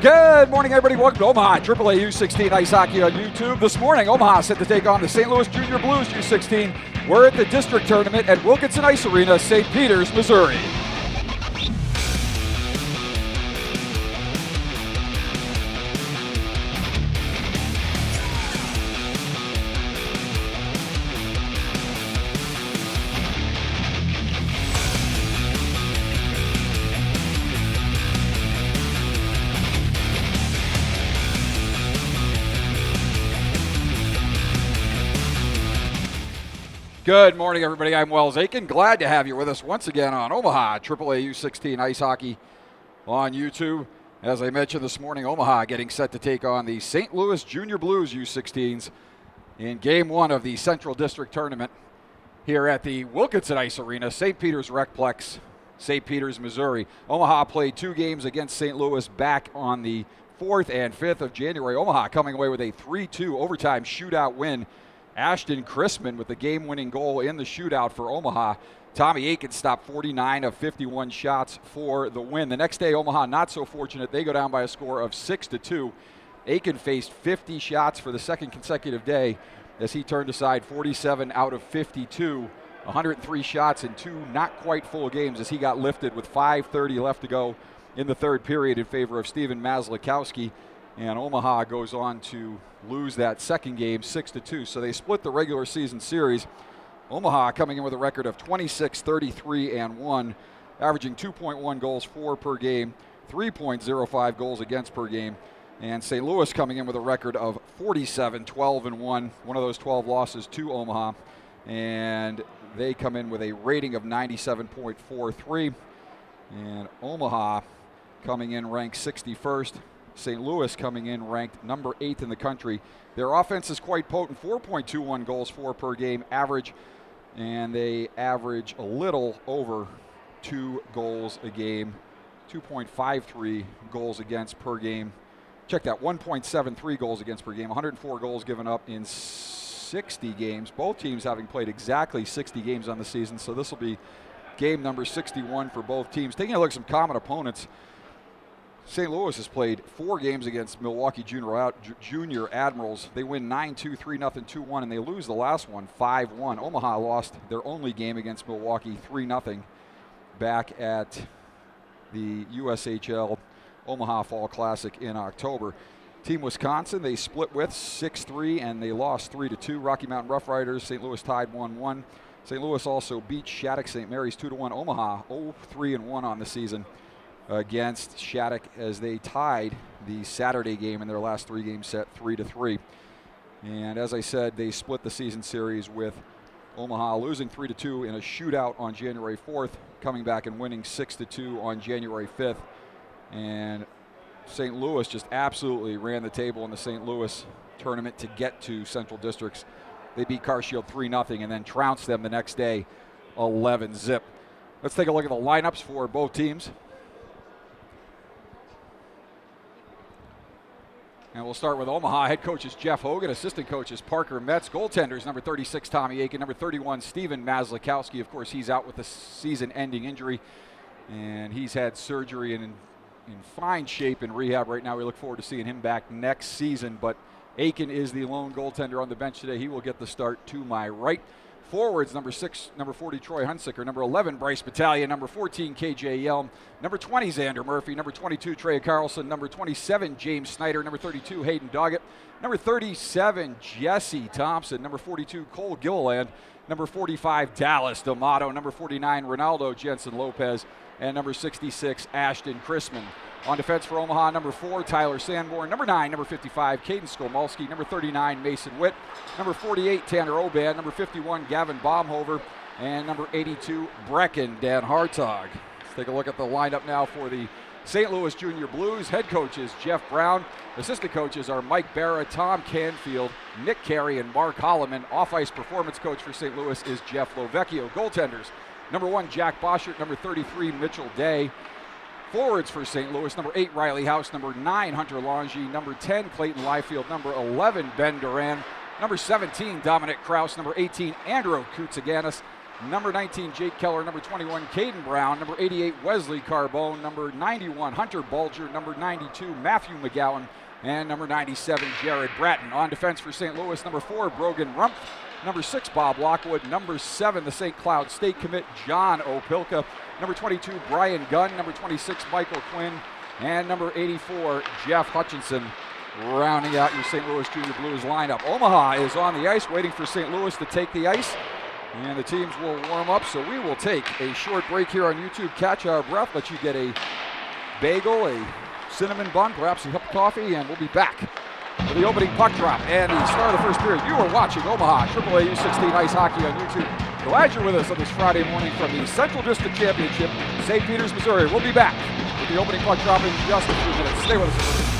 Good morning, everybody. Welcome to Omaha AAA U16 Ice Hockey on YouTube. This morning, Omaha set to take on the St. Louis Junior Blues U16. We're at the district tournament at Wilkinson Ice Arena, St. Peters, Missouri. Good morning, everybody. I'm Wells Aiken. Glad to have you with us once again on Omaha AAA U16 Ice Hockey on YouTube. As I mentioned this morning, Omaha getting set to take on the St. Louis Junior Blues U16s in Game 1 of the Central District Tournament here at the Wilkinson Ice Arena, St. Peters Recplex, St. Peters, Missouri. Omaha played 2 games against St. Louis back on the 4th and 5th of January. Omaha coming away with a 3-2 overtime shootout win. Ashton Chrisman with the game-winning goal in the shootout for Omaha. Tommy Aiken stopped 49 of 51 shots for the win. The next day, Omaha not so fortunate. They go down by a score of 6-2. Aiken faced 50 shots for the second consecutive day as he turned aside 47 out of 52. 103 shots in 2 not quite full games as he got lifted with 5:30 left to go in the third period in favor of Steven Maslakowski. And Omaha goes on to lose that second game 6-2. So they split the regular season series. Omaha coming in with a record of 26-33-1, averaging 2.1 goals for per game, 3.05 goals against per game. And St. Louis coming in with a record of 47-12-1, one of those 12 losses to Omaha. And they come in with a rating of 97.43. And Omaha coming in ranked 61st. St. Louis coming in ranked number 8th in the country. Their offense is quite potent, 4.21 goals for per game average, and they average a little over 2 goals a game, 2.53 goals against per game. Check that, 1.73 goals against per game, 104 goals given up in 60 games. Both teams having played exactly 60 games on the season, so this will be game number 61 for both teams. Taking a look at some common opponents, St. Louis has played 4 games against Milwaukee Junior Admirals. They win 9-2, 3-0, 2-1, and they lose the last one 5-1. Omaha lost their only game against Milwaukee 3-0 back at the USHL Omaha Fall Classic in October. Team Wisconsin, they split with 6-3, and they lost 3-2. Rocky Mountain Rough Riders, St. Louis tied 1-1. St. Louis also beat Shattuck St. Mary's 2-1. Omaha 0-3-1 on the season against Shattuck as they tied the Saturday game in their last 3 game set 3-3. And as I said, they split the season series with Omaha losing 3-2 in a shootout on January 4th, coming back and winning 6-2 on January 5th. And St. Louis just absolutely ran the table in the St. Louis tournament to get to Central Districts. They beat Carshield 3-0 and then trounced them the next day 11-0. Let's take a look at the lineups for both teams. And we'll start with Omaha. Head coach is Jeff Hogan. Assistant coach is Parker Metz. Goaltenders, number 36, Tommy Aiken. Number 31, Steven Maslakowski. Of course, he's out with a season-ending injury, and he's had surgery and in fine shape in rehab right now. We look forward to seeing him back next season. But Aiken is the lone goaltender on the bench today. He will get the start to my right. Forwards, number 6, number 40, Troy Hunsicker. Number 11, Bryce Battaglia. Number 14, KJ Yelm. Number 20, Xander Murphy. Number 22, Trey Carlson. Number 27, James Snyder. Number 32, Hayden Doggett. Number 37, Jesse Thompson. Number 42, Cole Gilliland. Number 45, Dallas D'Amato. Number 49, Ronaldo Jensen Lopez. And number 66, Ashton Chrisman. On defense for Omaha, number 4, Tyler Sanborn. Number 9, number 55, Caden Skolmulski. Number 39, Mason Witt. Number 48, Tanner Oban. Number 51, Gavin Baumhover. And number 82, Brecken Dan Hartog. Let's take a look at the lineup now for the St. Louis Junior Blues. Head coach is Jeff Brown. Assistant coaches are Mike Barra, Tom Canfield, Nick Carey, and Mark Holloman. Off-ice performance coach for St. Louis is Jeff Lovecchio. Goaltenders, number 1, Jack Boschert. Number 33, Mitchell Day. Forwards for St. Louis, number 8, Riley House. Number 9, Hunter Longy. Number 10, Clayton Liefeld. Number 11, Ben Duran. Number 17, Dominic Kraus. Number 18, Andrew Koutsaganis. number 19, Jake Keller, number 21, Caden Brown, number 88, Wesley Carbone, number 91, Hunter Bulger, number 92, Matthew McGowan, and number 97, Jared Bratton. On defense for St. Louis, number 4, Brogan Rumpf, number 6, Bob Lockwood, number 7, the St. Cloud State commit, John Opilka, number 22, Brian Gunn, number 26, Michael Quinn, and number 84, Jeff Hutchinson, rounding out your St. Louis Junior Blues lineup. Omaha is on the ice waiting for St. Louis to take the ice, and the teams will warm up, so we will take a short break here on YouTube, catch our breath, let you get a bagel, a cinnamon bun, perhaps a cup of coffee, and we'll be back for the opening puck drop and the start of the first period. You are watching Omaha AAA U16 Ice Hockey on YouTube. Glad you're with us on this Friday morning from the Central District Championship, St. Peters, Missouri. We'll be back with the opening puck drop in just a few minutes. Stay with us.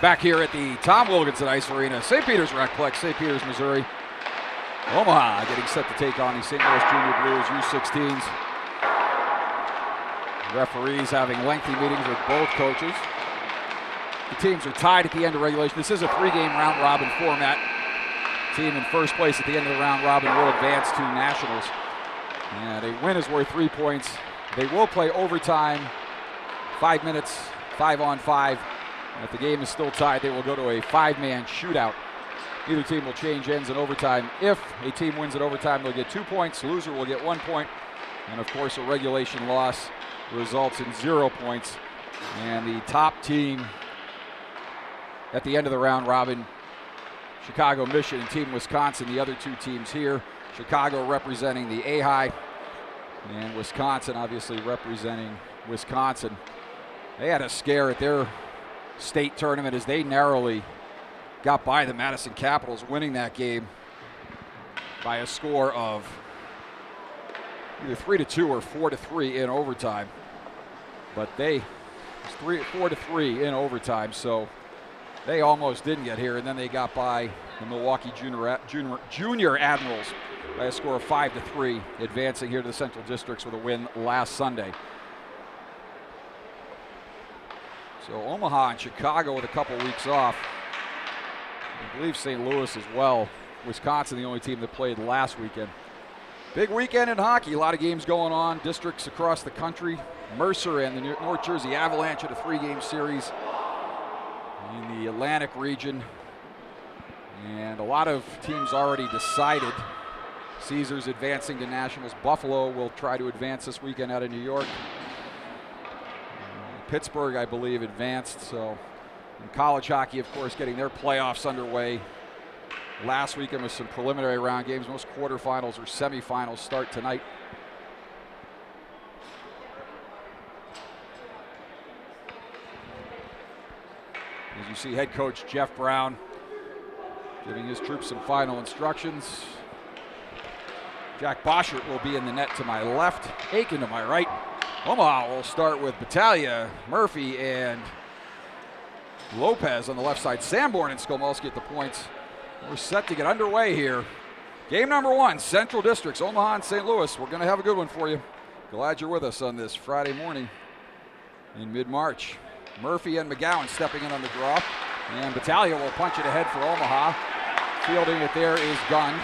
Back here at the Tom Wilkinson Ice Arena, St. Peter's Recplex, St. Peter's, Missouri. Omaha getting set to take on the St. Louis Junior Blues U16s. Referees having lengthy meetings with both coaches. The teams are tied at the end of regulation. This is a 3-game round-robin format. Team in first place at the end of the round-robin will advance to nationals. And a win is worth 3 points. They will play overtime, 5 minutes, 5-on-5. If the game is still tied, they will go to a 5-man shootout. Either team will change ends in overtime. If a team wins in overtime, they'll get 2 points. Loser will get 1 point. And of course, a regulation loss results in 0 points. And the top team at the end of the round robin, Chicago Mission and Team Wisconsin, the other 2 teams here. Chicago representing the A-High, and Wisconsin obviously representing Wisconsin. They had a scare at their state tournament as they narrowly got by the Madison Capitals, winning that game by a score of either 3-2 or 4-3 in overtime. But it was 4-3 in overtime, so they almost didn't get here, and then they got by the Milwaukee Junior Admirals by a score of 5-3, advancing here to the Central Districts with a win last Sunday. So Omaha and Chicago with a couple weeks off. I believe St. Louis as well. Wisconsin, the only team that played last weekend. Big weekend in hockey. A lot of games going on. Districts across the country. Mercer and the North Jersey Avalanche in a 3-game series in the Atlantic region. And a lot of teams already decided. Caesars advancing to nationals. Buffalo will try to advance this weekend out of New York. Pittsburgh, I believe, advanced. So, in college hockey, of course, getting their playoffs underway. Last weekend with some preliminary round games. Most quarterfinals or semifinals start tonight. As you see, head coach Jeff Brown giving his troops some final instructions. Jack Boschert will be in the net to my left, Aiken to my right. Omaha will start with Battaglia, Murphy, and Lopez on the left side. Sanborn and Skolmowski at the points. We're set to get underway here. Game number 1, Central Districts, Omaha and St. Louis. We're going to have a good one for you. Glad you're with us on this Friday morning in mid-March. Murphy and McGowan stepping in on the draw. And Battaglia will punch it ahead for Omaha. Fielding it there is Gunn.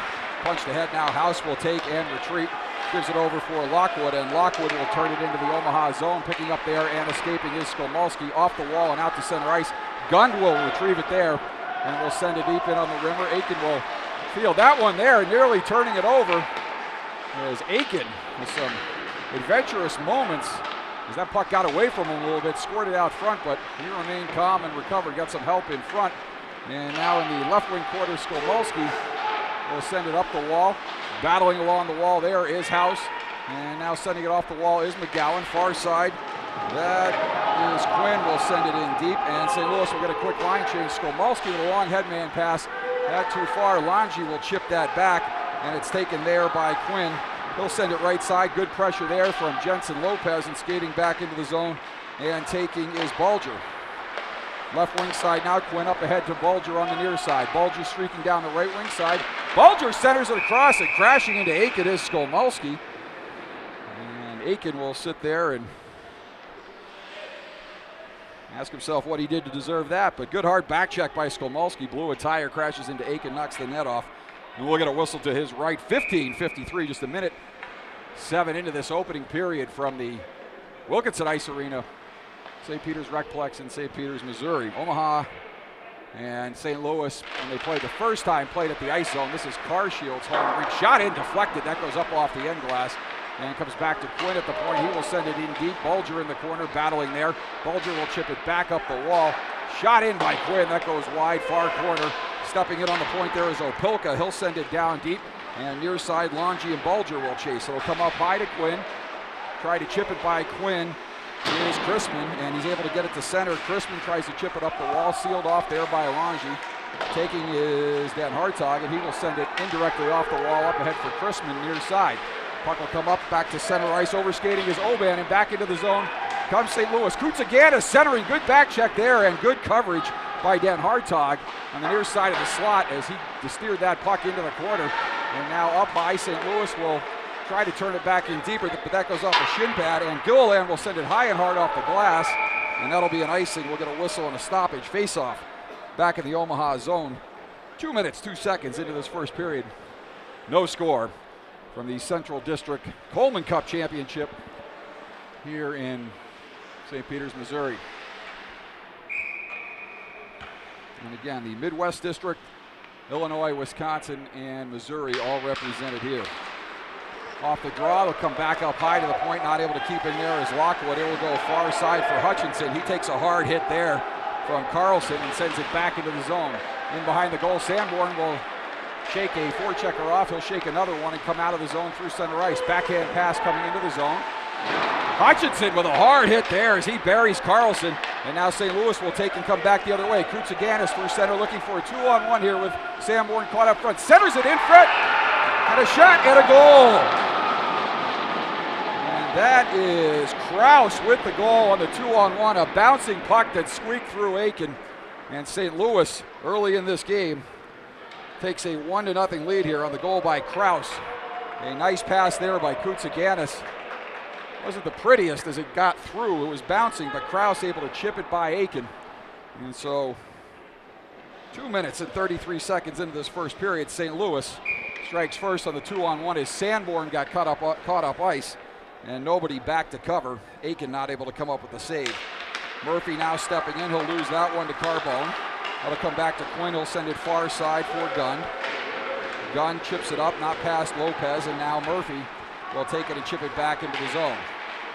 Punched ahead now. House will take and retreat. Gives it over for Lockwood, and Lockwood will turn it into the Omaha zone. Picking up there and escaping is Skolmowski off the wall and out to center ice. Gunn will retrieve it there and will send it deep in on the rimmer. Aiken will field that one there, nearly turning it over. As Aiken with some adventurous moments as that puck got away from him a little bit, scored it out front, but he remained calm and recovered, got some help in front. And now in the left wing quarter, Skolmowski will send it up the wall. Battling along the wall there is House. And now sending it off the wall is McGowan, far side. That is Quinn, will send it in deep. And St. Louis will get a quick line change. Skolmowski with a long headman pass. That too far. Lange will chip that back. And it's taken there by Quinn. He'll send it right side. Good pressure there from Jensen Lopez. And skating back into the zone and taking is Bulger. Left wing side now, Quinn up ahead to Bulger on the near side. Bulger streaking down the right wing side. Bulger centers it across and crashing into Aiken is Skolmowski. And Aiken will sit there and ask himself what he did to deserve that. But good hard back check by Skolmowski. Blew a tire, crashes into Aiken, knocks the net off. And we'll get a whistle to his right. 15:53, just a minute 7 into this opening period from the Wilkinson Ice Arena. St. Peter's Recplex in St. Peter's, Missouri. Omaha and St. Louis, when they played the first time, played at the ice zone. This is Carshield's home rink. Shot in, deflected. That goes up off the end glass and comes back to Quinn at the point. He will send it in deep. Bulger in the corner, battling there. Bulger will chip it back up the wall. Shot in by Quinn. That goes wide, far corner. Stepping in on the point there is Opilka. He'll send it down deep. And near side, Lange and Bulger will chase. It'll come up high to Quinn. Try to chip it by Quinn. Here's Chrisman, and he's able to get it to center. Chrisman tries to chip it up the wall, sealed off there by Lange. Taking is Dan Hartog, and he will send it indirectly off the wall up ahead for Chrisman near side. Puck will come up, back to center ice. Overskating is Oban, and back into the zone comes St. Louis. Kutzagana centering, good back check there, and good coverage by Dan Hartog on the near side of the slot as he steered that puck into the corner. And now up high, St. Louis will try to turn it back in deeper, but that goes off the shin pad, and Gilliland will send it high and hard off the glass, and that'll be an icing. We'll get a whistle and a stoppage. Face-off back in the Omaha zone. 2 minutes, 2 seconds into this first period. No score from the Central District Coleman Cup Championship here in St. Peters, Missouri. And again, the Midwest District, Illinois, Wisconsin, and Missouri all represented here. Off the draw, they'll come back up high to the point, not able to keep in there as Lockwood. It will go far side for Hutchinson. He takes a hard hit there from Carlson and sends it back into the zone. In behind the goal, Sanborn will shake a forechecker off. He'll shake another one and come out of the zone through center ice. Backhand pass coming into the zone. Hutchinson with a hard hit there as he buries Carlson. And now St. Louis will take and come back the other way. Koutsaganis through center looking for a 2-on-1 here with Sanborn caught up front. Centers it in front. And a shot and a goal. And that is Kraus with the goal on the 2-on-1. A bouncing puck that squeaked through Aiken. And St. Louis early in this game takes a 1-0 lead here on the goal by Kraus. A nice pass there by Koutsaganis. Wasn't the prettiest as it got through. It was bouncing, but Kraus able to chip it by Aiken. And so 2 minutes and 33 seconds into this first period, St. Louis strikes first on the 2-on-1 as Sanborn got caught up ice, and nobody back to cover. Aiken not able to come up with the save. Murphy now stepping in. He'll lose that one to Carbone. That'll come back to Quinn. He'll send it far side for Gunn. Gunn chips it up, not past Lopez, and now Murphy will take it and chip it back into the zone.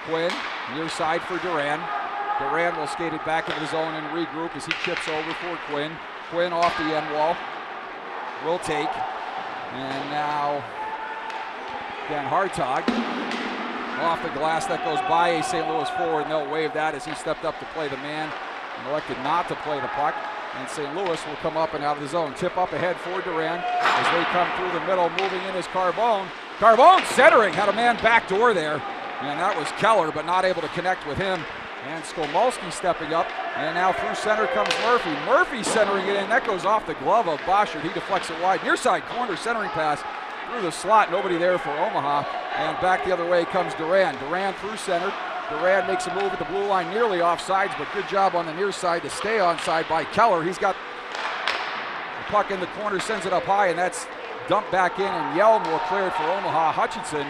Quinn, near side for Duran. Duran will skate it back into the zone and regroup as he chips over for Quinn. Quinn off the end wall. Will take. And now Dan Hartog off the glass. That goes by a St. Louis forward, and they'll wave that as he stepped up to play the man and elected not to play the puck. And St. Louis will come up and out of the zone. Tip up ahead for Duran as they come through the middle. Moving in is Carbone. Carbone centering, had a man backdoor there. And that was Keller, but not able to connect with him. And Skolmolski stepping up. And now through center comes Murphy. Murphy centering it in. That goes off the glove of Boschert. He deflects it wide. Near side corner centering pass through the slot. Nobody there for Omaha. And back the other way comes Duran. Duran through center. Duran makes a move at the blue line, nearly offsides, but good job on the near side to stay onside by Keller. He's got the puck in the corner, sends it up high, and that's dumped back in, and Yelm will clear it for Omaha. Hutchinson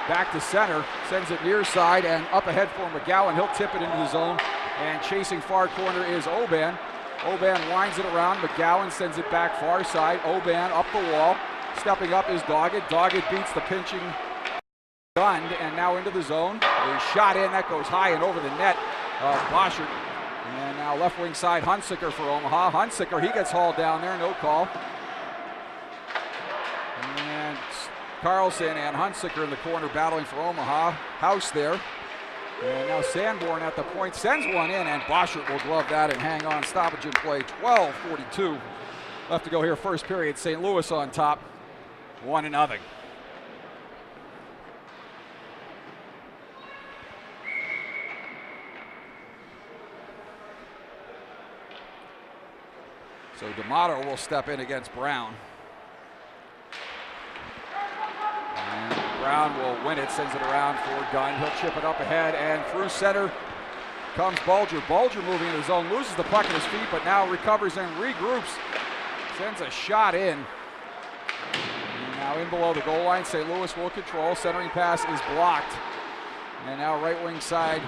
back to center, sends it near side and up ahead for McGowan. He'll tip it into the zone, and chasing far corner is Oban. Oban winds it around. McGowan sends it back far side. Oban up the wall. Stepping up is Doggett. Doggett beats the pinching Gunn, and now into the zone. A shot in, that goes high and over the net of Boschert. And now left wing side, Hunsicker for Omaha. Hunsicker, he gets hauled down there, no call. And Carlson and Hunsicker in the corner battling for Omaha. House there. And now Sanborn at the point sends one in, and Boschert will glove that and hang on. Stoppage in play, 12:42 left to go here, first period. St. Louis on top, 1-0. So D'Amato will step in against Brown. And Brown will win it, sends it around for Gunn. He'll chip it up ahead, and through center comes Bulger. Bulger moving in the zone, loses the puck at his feet, but now recovers and regroups. Sends a shot in. And now in below the goal line, St. Louis will control. Centering pass is blocked. And now right wing side,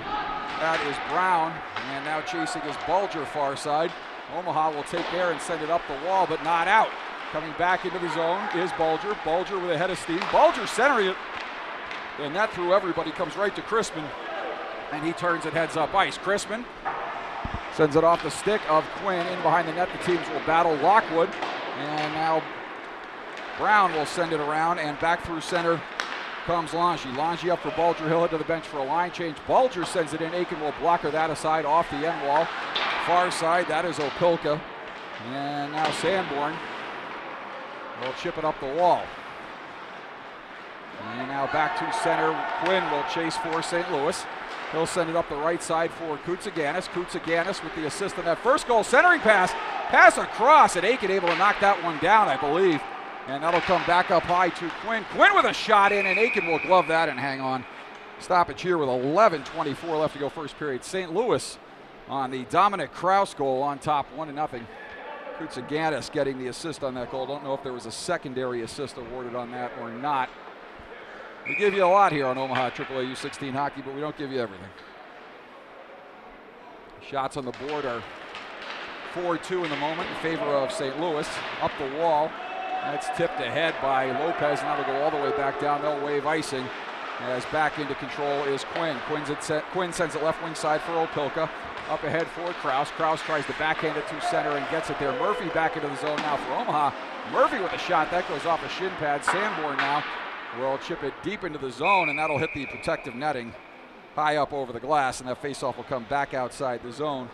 that is Brown. And now chasing is Bulger far side. Omaha will take care and send it up the wall, but not out. Coming back into the zone is Bulger. Bulger with a head of steam. Bulger centering it. And that through everybody comes right to Crispin. And he turns it heads up ice. Crispin sends it off the stick of Quinn. In behind the net, the teams will battle Lockwood. And now Brown will send it around, and back through center comes Lange. Lange up for Bulger. He'll head to the bench for a line change. Bulger sends it in. Aiken will blocker that aside off the end wall. Far side, that is Opilka. And now Sanborn will chip it up the wall. And now back to center. Quinn will chase for St. Louis. He'll send it up the right side for Koutsaganis. Koutsaganis with the assist on that first goal. Centering pass. Pass across, and Aiken able to knock that one down, I believe. And that'll come back up high to Quinn. Quinn with a shot in, and Aiken will glove that and hang on. Stoppage here with 11:24 left to go first period. St. Louis on the Dominic Kraus goal on top, 1-0. Koutsaganis getting the assist on that goal. Don't know if there was a secondary assist awarded on that or not. We give you a lot here on Omaha AAA U16 hockey, but we don't give you everything. Shots on the board are 4-2 in the moment in favor of St. Louis. Up the wall. That's tipped ahead by Lopez. Now they'll go all the way back down. They'll wave icing. As back into control is Quinn. Quinn sends it left wing side for Opilka. Up ahead for Kraus. Kraus tries to backhand it to center and gets it there. Murphy back into the zone now for Omaha. Murphy with a shot. That goes off a shin pad. Sanborn now will chip it deep into the zone, and that'll hit the protective netting high up over the glass, and that faceoff will come back outside the zone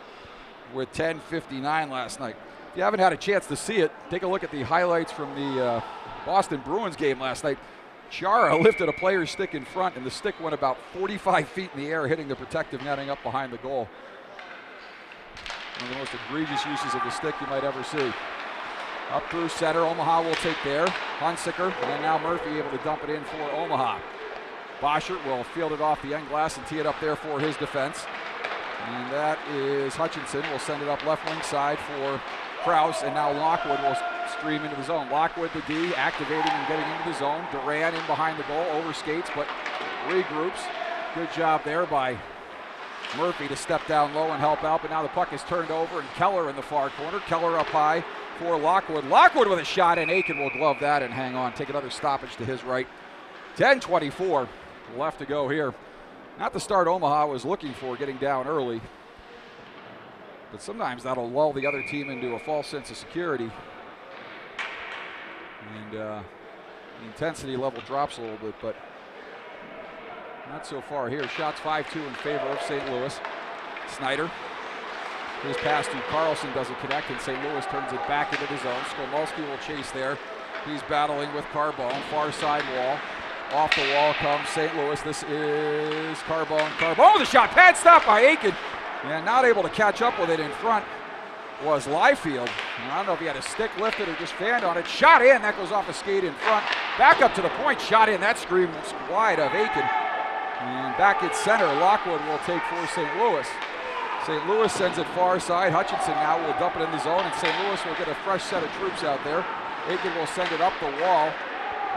with 10:59 last night. If you haven't had a chance to see it, take a look at the highlights from the Boston Bruins game last night. Chara lifted a player's stick in front, and the stick went about 45 feet in the air, hitting the protective netting up behind the goal. One of the most egregious uses of the stick you might ever see. Up through center, Omaha will take there. Hunsicker, and now Murphy able to dump it in for Omaha. Boschert will field it off the end glass and tee it up there for his defense. And that is Hutchinson. Will send it up left wing side for Kraus, and now Lockwood will stream into the zone. Lockwood, the D, activating and getting into the zone. Duran in behind the goal, overskates, but regroups. Good job there by Murphy to step down low and help out, but now the puck is turned over, and Keller in the far corner. Keller up high for Lockwood. Lockwood with a shot, and Aiken will glove that and hang on. Take another stoppage to his right. 10:24 left to go here. Not the start Omaha was looking for, getting down early. But sometimes that'll lull the other team into a false sense of security. And the intensity level drops a little bit, but not so far here. Shots 5-2 in favor of St. Louis. Snyder. His pass to Carlson doesn't connect, and St. Louis turns it back into the zone. Skolmolski will chase there. He's battling with Carbone. Far side wall. Off the wall comes St. Louis. This is Carbone. Carbone with a shot. Pad stop by Aiken. And not able to catch up with it in front was Liefeld. And I don't know if he had a stick lifted or just fanned on it. Shot in. That goes off a skate in front. Back up to the point. Shot in. That scream was wide of Aiken. And back at center, Lockwood will take for St. Louis. St. Louis sends it far side. Hutchinson now will dump it in the zone, and St. Louis will get a fresh set of troops out there. Aiken will send it up the wall.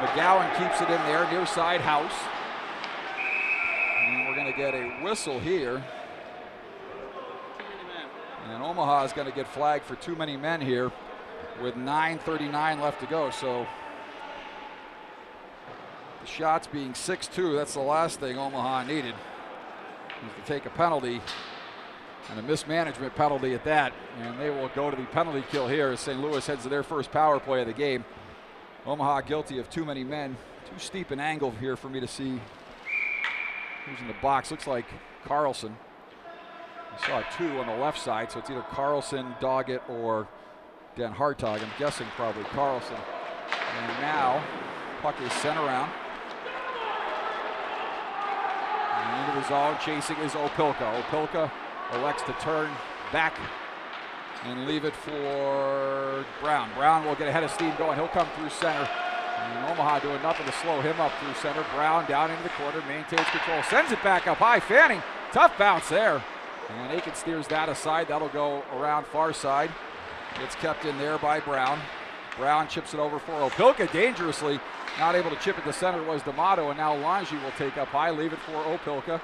McGowan keeps it in there, near side House. And we're going to get a whistle here. And Omaha is going to get flagged for too many men here with 9:39 left to go. So the shots being 6-2, that's the last thing Omaha needed, is to take a penalty, and a mismanagement penalty at that. And they will go to the penalty kill here as St. Louis heads to their first power play of the game. Omaha guilty of too many men. Too steep an angle here for me to see who's in the box. Looks like Carlson. I saw 2 on the left side, so it's either Carlson, Doggett, or Dan Hartog. I'm guessing probably Carlson. And now puck is sent around. And into the zone, chasing is Opilka. Opilka elects to turn back and leave it for Brown. Brown will get ahead of steam going. He'll come through center. And Omaha doing nothing to slow him up through center. Brown down into the corner, maintains control, sends it back up high. Fanning, tough bounce there. And Aiken steers that aside. That'll go around far side. It's kept in there by Brown. Brown chips it over for Opilka dangerously. Not able to chip it to center was D'Amato, and now Lange will take up high, leave it for Opilka.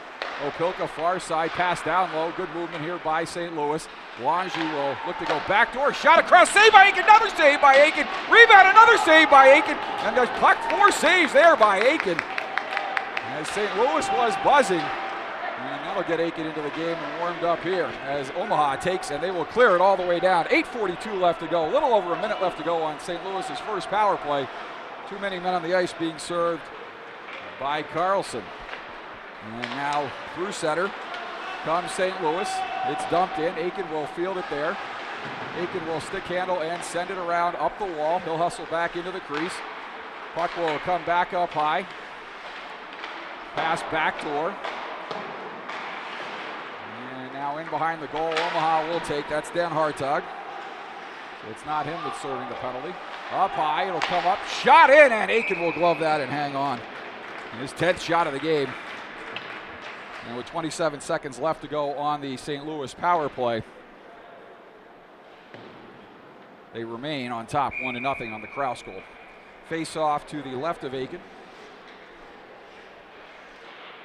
Opilka far side, pass down low. Good movement here by St. Louis. Lange will look to go backdoor. Shot across, save by Aiken, another save by Aiken. Rebound, another save by Aiken. And there's puck, 4 saves there by Aiken. As St. Louis was buzzing. And that'll get Aiken into the game and warmed up here as Omaha takes, and they will clear it all the way down. 8:42 left to go. A little over a minute left to go on St. Louis's first power play. Too many men on the ice being served by Carlson. And now through center comes St. Louis. It's dumped in. Aiken will field it there. Aiken will stick handle and send it around up the wall. He'll hustle back into the crease. Puck will come back up high. Pass backdoor. in behind the goal. Omaha will take. That's Dan Hartog. So it's not him that's serving the penalty. Up high, it'll come up. Shot in, and Aiken will glove that and hang on. His 10th shot of the game. And with 27 seconds left to go on the St. Louis power play, they remain on top 1-0 on the Kraus goal. Face off to the left of Aiken.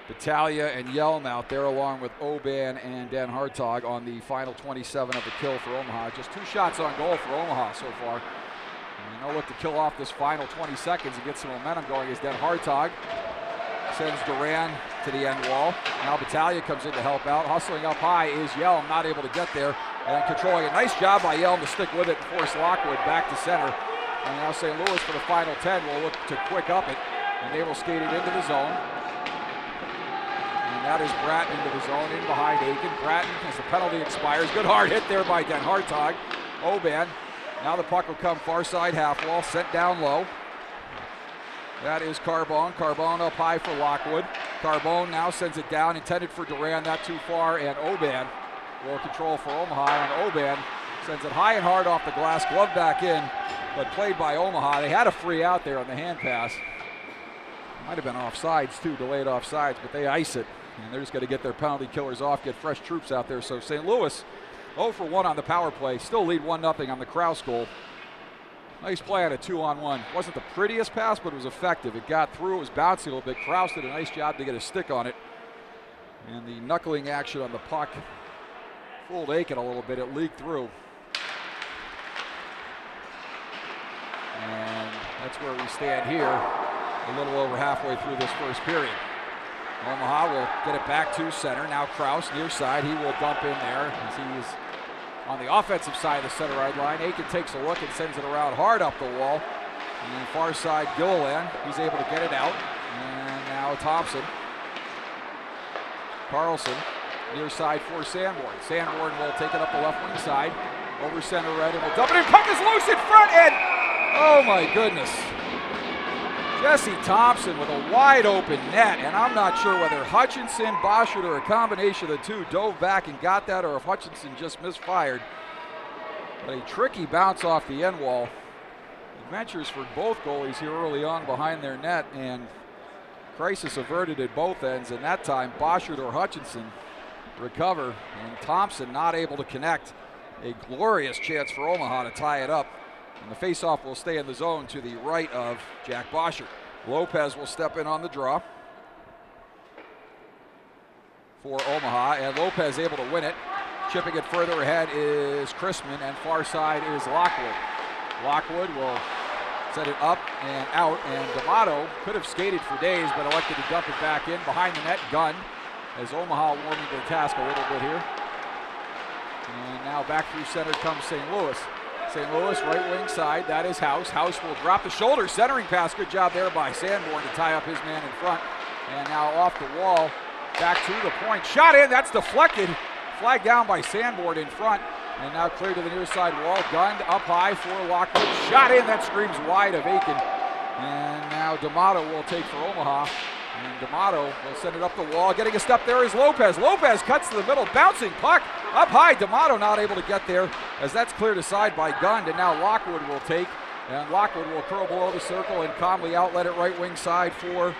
Battaglia and Yelm out there along with Oban and Dan Hartog on the final 27 of the kill for Omaha. Just 2 shots on goal for Omaha so far. And they'll look to kill off this final 20 seconds and get some momentum going as Dan Hartog sends Duran to the end wall. Now Battaglia comes in to help out. Hustling up high is Yelm, not able to get there. And controlling it. Nice job by Yelm to stick with it and force Lockwood back to center. And now St. Louis for the final 10 will look to quick up it. And they will skate it into the zone. And that is Bratton into the zone, in behind Aiken. Bratton, as the penalty expires. Good hard hit there by Dan Hartog. Oban. Now the puck will come far side half wall, sent down low. That is Carbone. Carbone up high for Lockwood. Carbone now sends it down, intended for Duran, not too far, and Oban will control for Omaha, and Oban sends it high and hard off the glass, glove back in, but played by Omaha. They had a free out there on the hand pass. Might have been offsides too, delayed offsides, but they ice it, and they're just going to get their penalty killers off, get fresh troops out there. So St. Louis 0 for 1 on the power play, still lead 1-0 on the Kraus goal. Nice play on a 2-on-1. Wasn't the prettiest pass, but it was effective. It got through, it was bouncy a little bit. Kraus did a nice job to get a stick on it. And the knuckling action on the puck fooled Aiken a little bit. It leaked through. And that's where we stand here, a little over halfway through this first period. Omaha will get it back to center. Now Kraus near side. He will dump in there as he is on the offensive side of the center right line. Aiken takes a look and sends it around hard up the wall. And far side Gilliland, he's able to get it out. And now Thompson. Carlson near side for Sanborn. Sanborn will take it up the left wing side. Over center right and will dump it in. Puck is loose in front and oh my goodness. Jesse Thompson with a wide open net, and I'm not sure whether Hutchinson, Boschert, or a combination of the two dove back and got that, or if Hutchinson just misfired. But a tricky bounce off the end wall. Adventures for both goalies here early on behind their net, and crisis averted at both ends, and that time Boschert or Hutchinson recover, and Thompson not able to connect. A glorious chance for Omaha to tie it up. And the faceoff will stay in the zone to the right of Jack Boschert. Lopez will step in on the draw for Omaha, and Lopez able to win it. Chipping it further ahead is Chrisman, and far side is Lockwood. Lockwood will set it up and out, and D'Amato could have skated for days, but elected to dump it back in behind the net. Gunn, as Omaha warming to the task a little bit here. And now back through center comes St. Louis. St. Louis, right wing side, that is House. House will drop the shoulder, centering pass. Good job there by Sanborn to tie up his man in front. And now off the wall, back to the point. Shot in, that's deflected. Flagged down by Sanborn in front. And now clear to the near side wall. Gunned up high for Lockwood. Shot in, that screams wide of Aiken. And now D'Amato will take for Omaha. And D'Amato will send it up the wall. Getting a step there is Lopez. Lopez cuts to the middle, bouncing puck up high. D'Amato not able to get there as that's cleared aside by Gund. And now Lockwood will take. And Lockwood will curl below the circle and calmly outlet it right wing side for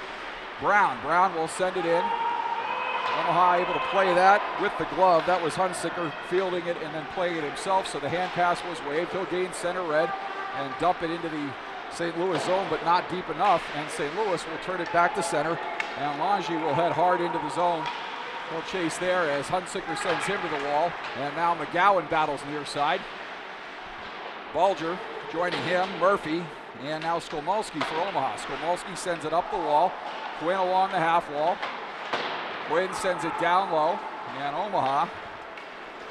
Brown. Brown will send it in. Omaha able to play that with the glove. That was Hunsicker fielding it and then playing it himself. So the hand pass was waved. He'll gain center red and dump it into the St. Louis zone, but not deep enough, and St. Louis will turn it back to center, and Lange will head hard into the zone. He'll chase there as Hunsicker sends him to the wall, and now McGowan battles near side. Bulger joining him, Murphy, and now Skolmolsky for Omaha. Skolmolsky sends it up the wall, Quinn along the half wall. Quinn sends it down low, and Omaha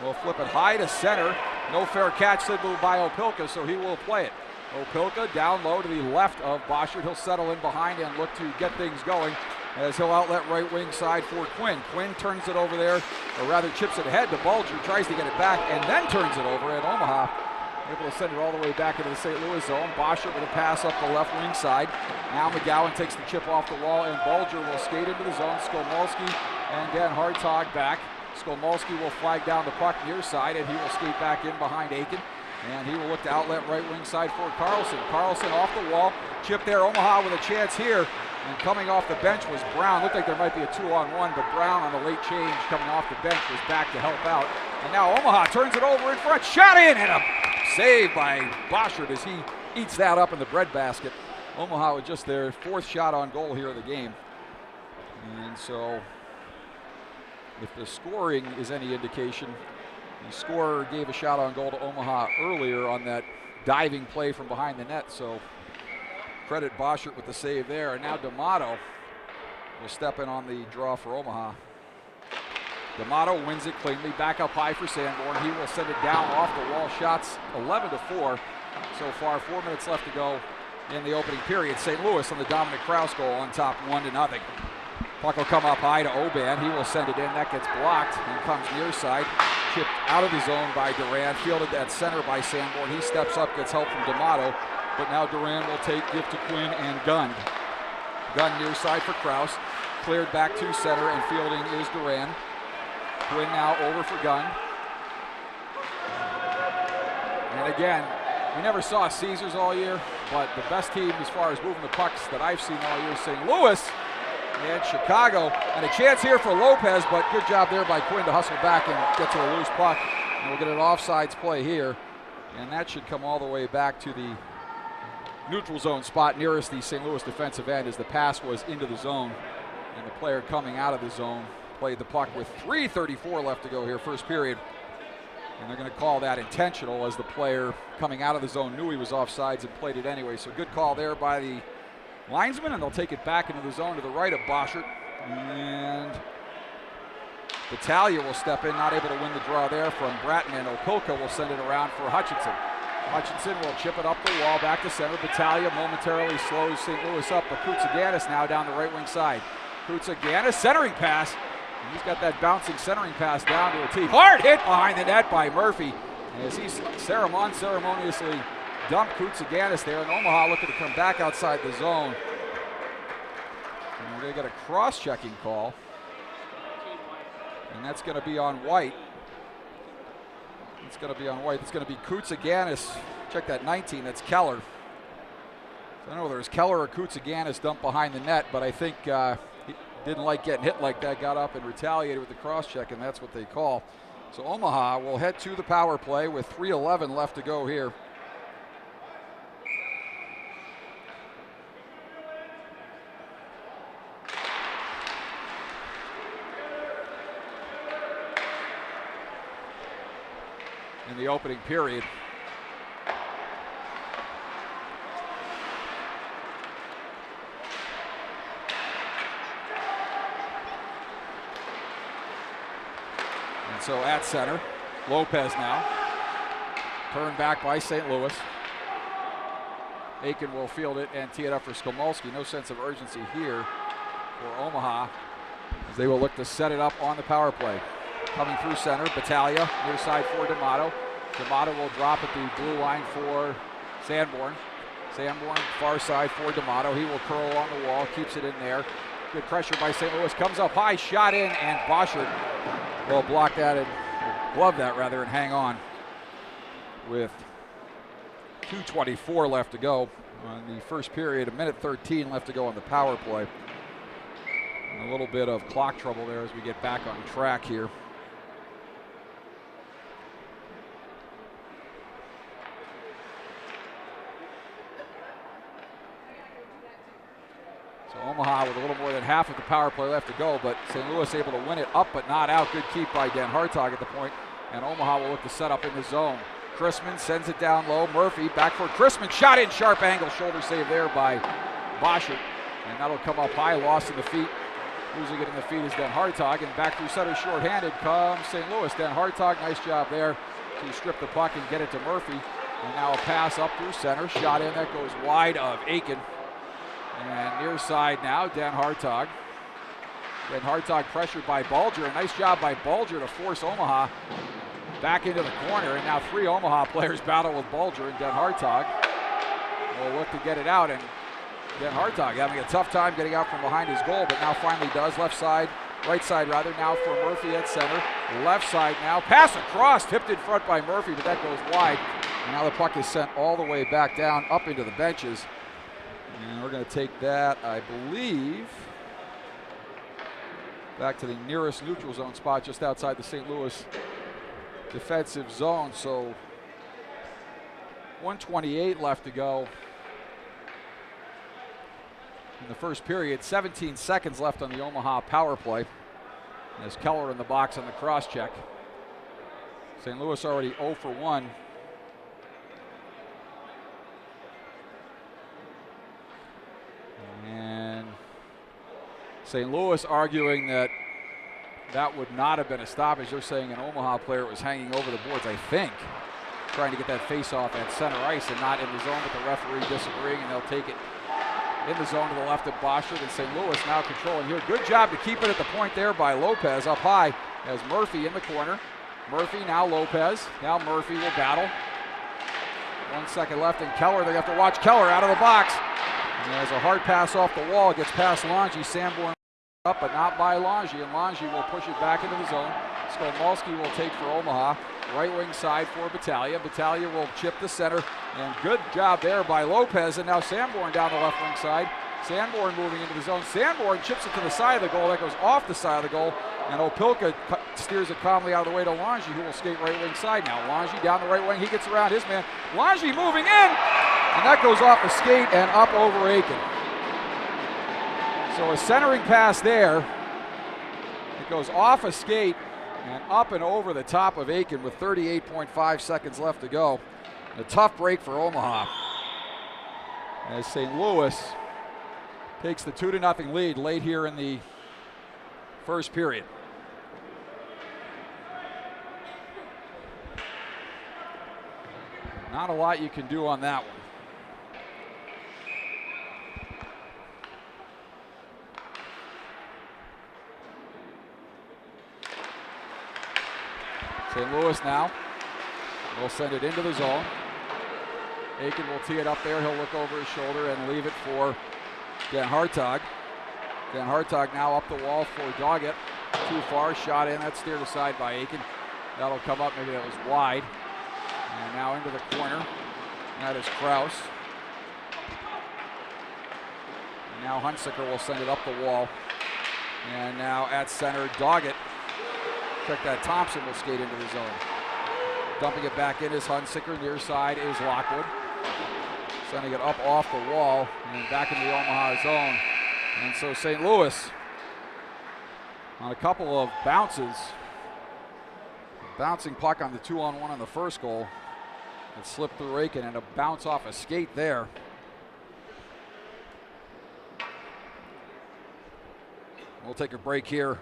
will flip it high to center. No fair catch signaled by Opilka, so he will play it. Opilka down low to the left of Boschert. He'll settle in behind and look to get things going as he'll outlet right wing side for Quinn. Quinn turns it over there, or rather chips it ahead to Bulger, tries to get it back, and then turns it over, and Omaha able to send it all the way back into the St. Louis zone. Boschert with a pass up the left wing side. Now McGowan takes the chip off the wall, and Bulger will skate into the zone. Skolmolsky and Dan Hartog back. Skolmolski will flag down the puck near side, and he will skate back in behind Aiken. And he will look to outlet right wing side for Carlson. Carlson off the wall, chip there. Omaha with a chance here. And coming off the bench was Brown. Looked like there might be a 2-on-1, but Brown on the late change coming off the bench was back to help out. And now Omaha turns it over in front. Shot in, and a save by Boschert as he eats that up in the breadbasket. Omaha with just their 4th shot on goal here of the game. And so if the scoring is any indication, the scorer gave a shot on goal to Omaha earlier on that diving play from behind the net. So credit Boschert with the save there. And now D'Amato will step in on the draw for Omaha. D'Amato wins it cleanly. Back up high for Sanborn. He will send it down off the wall. Shots 11-4 so far. 4 minutes left to go in the opening period. St. Louis on the Dominic Krause goal on top 1-0. Puck will come up high to Oban. He will send it in. That gets blocked and comes near side. Chipped out of the zone by Duran. Fielded at center by Sanborn. He steps up, gets help from D'Amato. But now Duran will give to Quinn and Gunn. Gunn near side for Krause. Cleared back to center, and fielding is Duran. Quinn now over for Gunn. And again, we never saw Caesars all year, but the best team as far as moving the pucks that I've seen all year is St. Louis and Chicago. And a chance here for Lopez, but good job there by Quinn to hustle back and get to a loose puck. And we'll get an offsides play here. And that should come all the way back to the neutral zone spot nearest the St. Louis defensive end as the pass was into the zone. And the player coming out of the zone played the puck with 3:34 left to go here, first period. And they're going to call that intentional as the player coming out of the zone knew he was offsides and played it anyway. So good call there by the linesman, and they'll take it back into the zone to the right of Boschert. And Battaglia will step in, not able to win the draw there from Bratton, and Opilka will send it around for Hutchinson. Hutchinson will chip it up the wall, back to center. Battaglia momentarily slows St. Louis up, but Koutsaganis now down the right wing side. Koutsaganis, centering pass. And he's got that bouncing centering pass down to a tee. Hard hit behind the net by Murphy as he ceremoniously dumped Koutsaganis there, and Omaha looking to come back outside the zone. And we're going to get a cross-checking call. And that's going to be on White. It's going to be on White. It's going to be Koutsaganis. Check that 19, that's Keller. So I don't know whether it's Keller or Koutsaganis dumped behind the net, but I think he didn't like getting hit like that, got up and retaliated with the cross-check, and that's what they call. So Omaha will head to the power play with 3:11 left to go here. In the opening period. And so at center, Lopez now. Turned back by St. Louis. Aiken will field it and tee it up for Skolmolski. No sense of urgency here for Omaha as they will look to set it up on the power play. Coming through center, Battaglia, near side for D'Amato. D'Amato will drop at the blue line for Sanborn. Sanborn, far side for D'Amato. He will curl on the wall, keeps it in there. Good pressure by St. Louis, comes up high, shot in, and Boschert will block that, and glove that rather, and hang on with 2:24 left to go on the first period. 1:13 left to go on the power play. And a little bit of clock trouble there as we get back on track here. Omaha with a little more than half of the power play left to go, but St. Louis able to win it up but not out. Good keep by Dan Hartog at the point, and Omaha will look to set up in the zone. Chrisman sends it down low. Murphy back for Chrisman. Shot in, sharp angle, shoulder save there by Boschert, and that'll come up high, lost in the feet. Losing it in the feet is Dan Hartog, and back through center shorthanded comes St. Louis. Dan Hartog, nice job there to strip the puck and get it to Murphy. And now a pass up through center, shot in, that goes wide of Aiken. And near side now, Dan Hartog. Dan Hartog pressured by Bulger. A nice job by Bulger to force Omaha back into the corner. And now 3 Omaha players battle with Bulger, and Dan Hartog will look to get it out. And Dan Hartog having a tough time getting out from behind his goal, but now finally does. Left side Right side rather now for Murphy at center. Left side now. Pass across, tipped in front by Murphy, but that goes wide. And now the puck is sent all the way back down, up into the benches. And we're going to take that, I believe, back to the nearest neutral zone spot just outside the St. Louis defensive zone. So 1:28 left to go in the first period. 17 seconds left on the Omaha power play. As Keller in the box on the cross check. St. Louis already 0 for 1. And St. Louis arguing that would not have been a stoppage. They're saying an Omaha player was hanging over the boards, I think, trying to get that face-off at center ice and not in the zone, but the referee disagreeing, and they'll take it in the zone to the left of Boschert. And St. Louis now controlling here. Good job to keep it at the point there by Lopez up high as Murphy in the corner. Murphy, now Lopez. Now Murphy will battle. 1 second left, and Keller, they have to watch Keller out of the box. And there's a hard pass off the wall. It gets past Longy. Sanborn up, but not by Longy, and Longy will push it back into the zone. Skolmolsky will take for Omaha. Right wing side for Battaglia. Battaglia will chip the center, and good job there by Lopez, and now Sanborn down the left wing side. Sanborn moving into the zone. Sanborn chips it to the side of the goal. That goes off the side of the goal, and Opilka steers it calmly out of the way to Longy, who will skate right wing side now. Longy down the right wing. He gets around his man. Longy moving in, and that goes off a skate and up over Aiken. So a centering pass there. It goes off a skate and up and over the top of Aiken with 38.5 seconds left to go. A tough break for Omaha as St. Louis takes the 2-0 lead late here in the first period. Not a lot you can do on that one. St. Louis now will send it into the zone. Aiken will tee it up there. He'll look over his shoulder and leave it for Dan Hartog. Dan Hartog now up the wall for Doggett. Too far, shot in. That's steered aside by Aiken. That'll come up. Maybe that was wide. And now into the corner. That is Kraus. And now Hunsaker will send it up the wall. And now at center, Doggett. Check that. Thompson will skate into the zone. Dumping it back in is Hunsaker. Near side is Lockwood. Sending it up off the wall and back in the Omaha zone. And so St. Louis on a couple of bounces. Bouncing puck on the 2-on-1 on the first goal. It slipped through Aiken and a bounce off a skate there. We'll take a break here.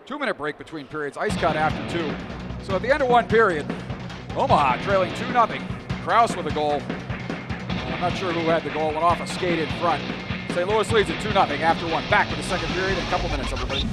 2-minute break between periods. Ice cut after 2. So at the end of one period, Omaha trailing 2-0. Kraus with a goal. I'm not sure who had the goal. Went off a skate in front. St. Louis leads at 2-0 after 1. Back with the second period in a couple minutes, everybody.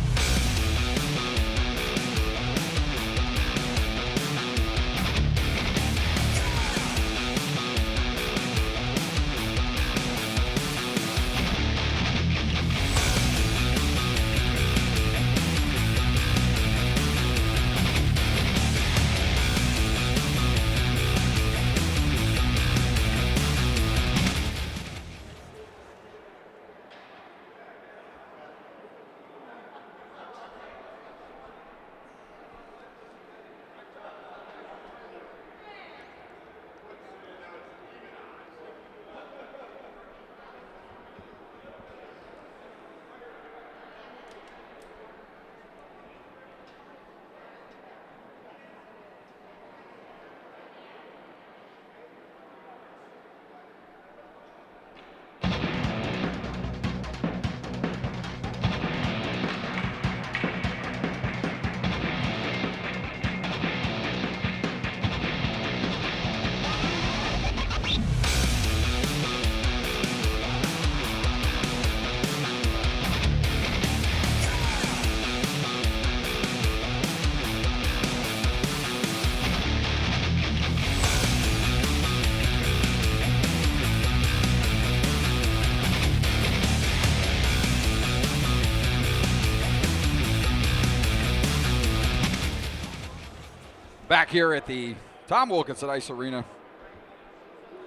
Back here at the Tom Wilkinson Ice Arena,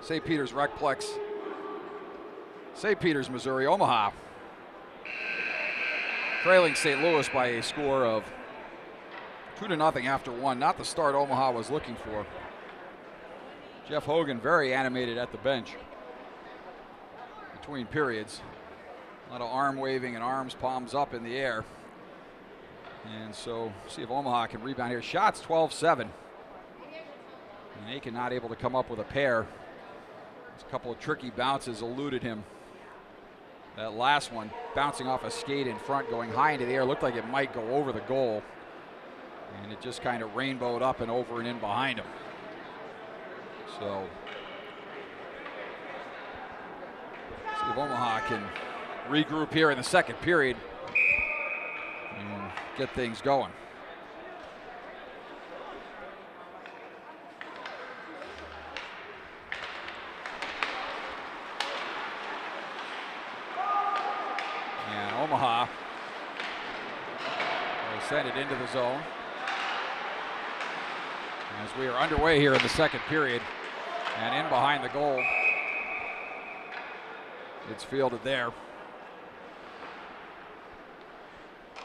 St. Peter's Recplex, St. Peter's, Missouri. Omaha trailing St. Louis by a score of 2-0 after one. Not the start Omaha was looking for. Jeff Hogan very animated at the bench between periods. A lot of arm waving and arms, palms up in the air. And so, see if Omaha can rebound here. Shots 12-7. And Aiken not able to come up with a pair. There's a couple of tricky bounces eluded him. That last one, bouncing off a skate in front, going high into the air, looked like it might go over the goal. And it just kind of rainbowed up and over and in behind him. So, see if Omaha can regroup here in the second period and get things going. And Omaha will send it into the zone. As we are underway here in the second period, and in behind the goal, it's fielded there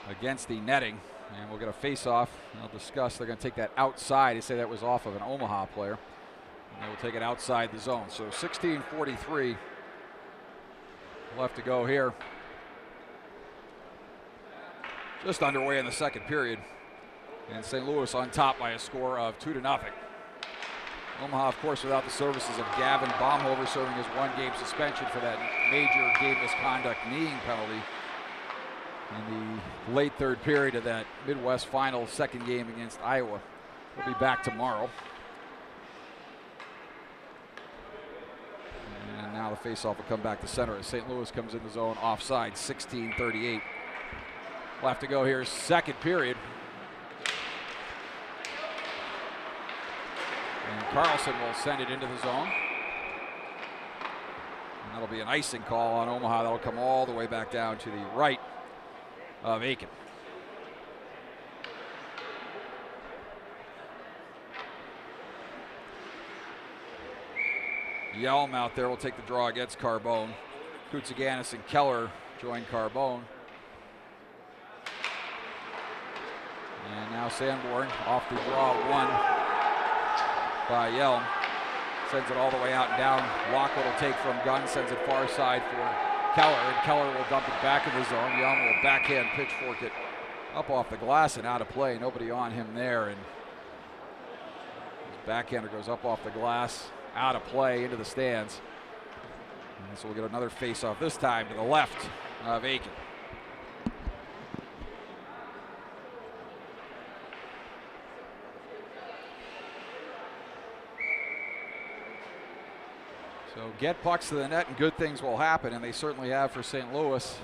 against the netting, and we'll get a face-off. I'll discuss. They're going to take that outside. They say that was off of an Omaha player, and they will take it outside the zone. So 16:43 left to go here. Just underway in the second period. And St. Louis on top by a score of 2-0. Omaha, of course, without the services of Gavin Baumhover, serving his one-game suspension for that major game misconduct kneeing penalty in the late third period of that Midwest Final second game against Iowa. He'll be back tomorrow. And now the faceoff will come back to center as St. Louis comes in the zone offside. 16:38 left to go here, second period. And Carlson will send it into the zone. And that'll be an icing call on Omaha. That'll come all the way back down to the right of Aiken. Yelm out there will take the draw against Carbone. Koutsaganis and Keller join Carbone. And now Sanborn off the draw one by Yelm. Sends it all the way out and down. Lockwood will take from Gunn, sends it far side for Keller, and Keller will dump it back in the zone. Yelm will backhand pitchfork it up off the glass and out of play. Nobody on him there, and his backhander goes up off the glass, out of play, into the stands. And so we'll get another face-off, this time to the left of Aiken. So get pucks to the net and good things will happen, and they certainly have for St. Louis.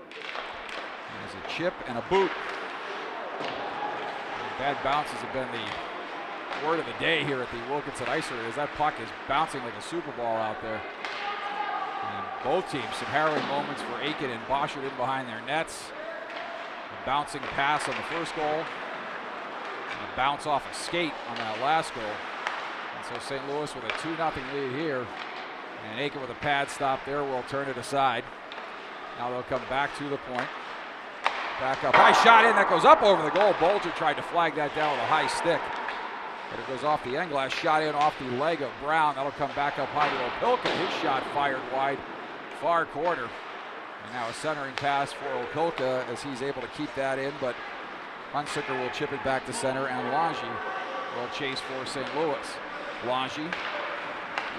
There's a chip and a boot. And bad bounces have been the word of the day here at the Wilkinson Ice Arena, as that puck is bouncing like a Super Ball out there. And both teams, some harrowing moments for Aiken and Boschert in behind their nets. A bouncing pass on the first goal, and a bounce off a skate on that last goal. So St. Louis with a 2-0 lead here, and Aiken with a pad stop there will turn it aside. Now they'll come back to the point. Back up, high shot in, that goes up over the goal. Bolger tried to flag that down with a high stick, but it goes off the end glass, shot in off the leg of Brown. That'll come back up high to Opilka. His shot fired wide, far corner. And now a centering pass for Opilka as he's able to keep that in, but Hunsicker will chip it back to center, and Lange will chase for St. Louis. Lange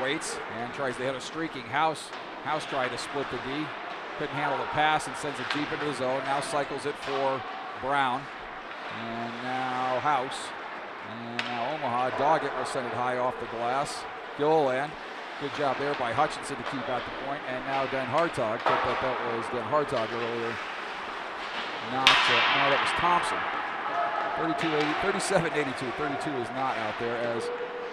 waits and tries to hit a streaking House. House tried to split the D. Couldn't handle the pass and sends it deep into the zone. Now cycles it for Brown. And now House. And now Omaha. Doggett will send it high off the glass. Gilliland. Good job there by Hutchinson to keep at the point. And now Den Hartog. That was Den Hartog earlier. No, that was Thompson. 37-82. 32 is not out there as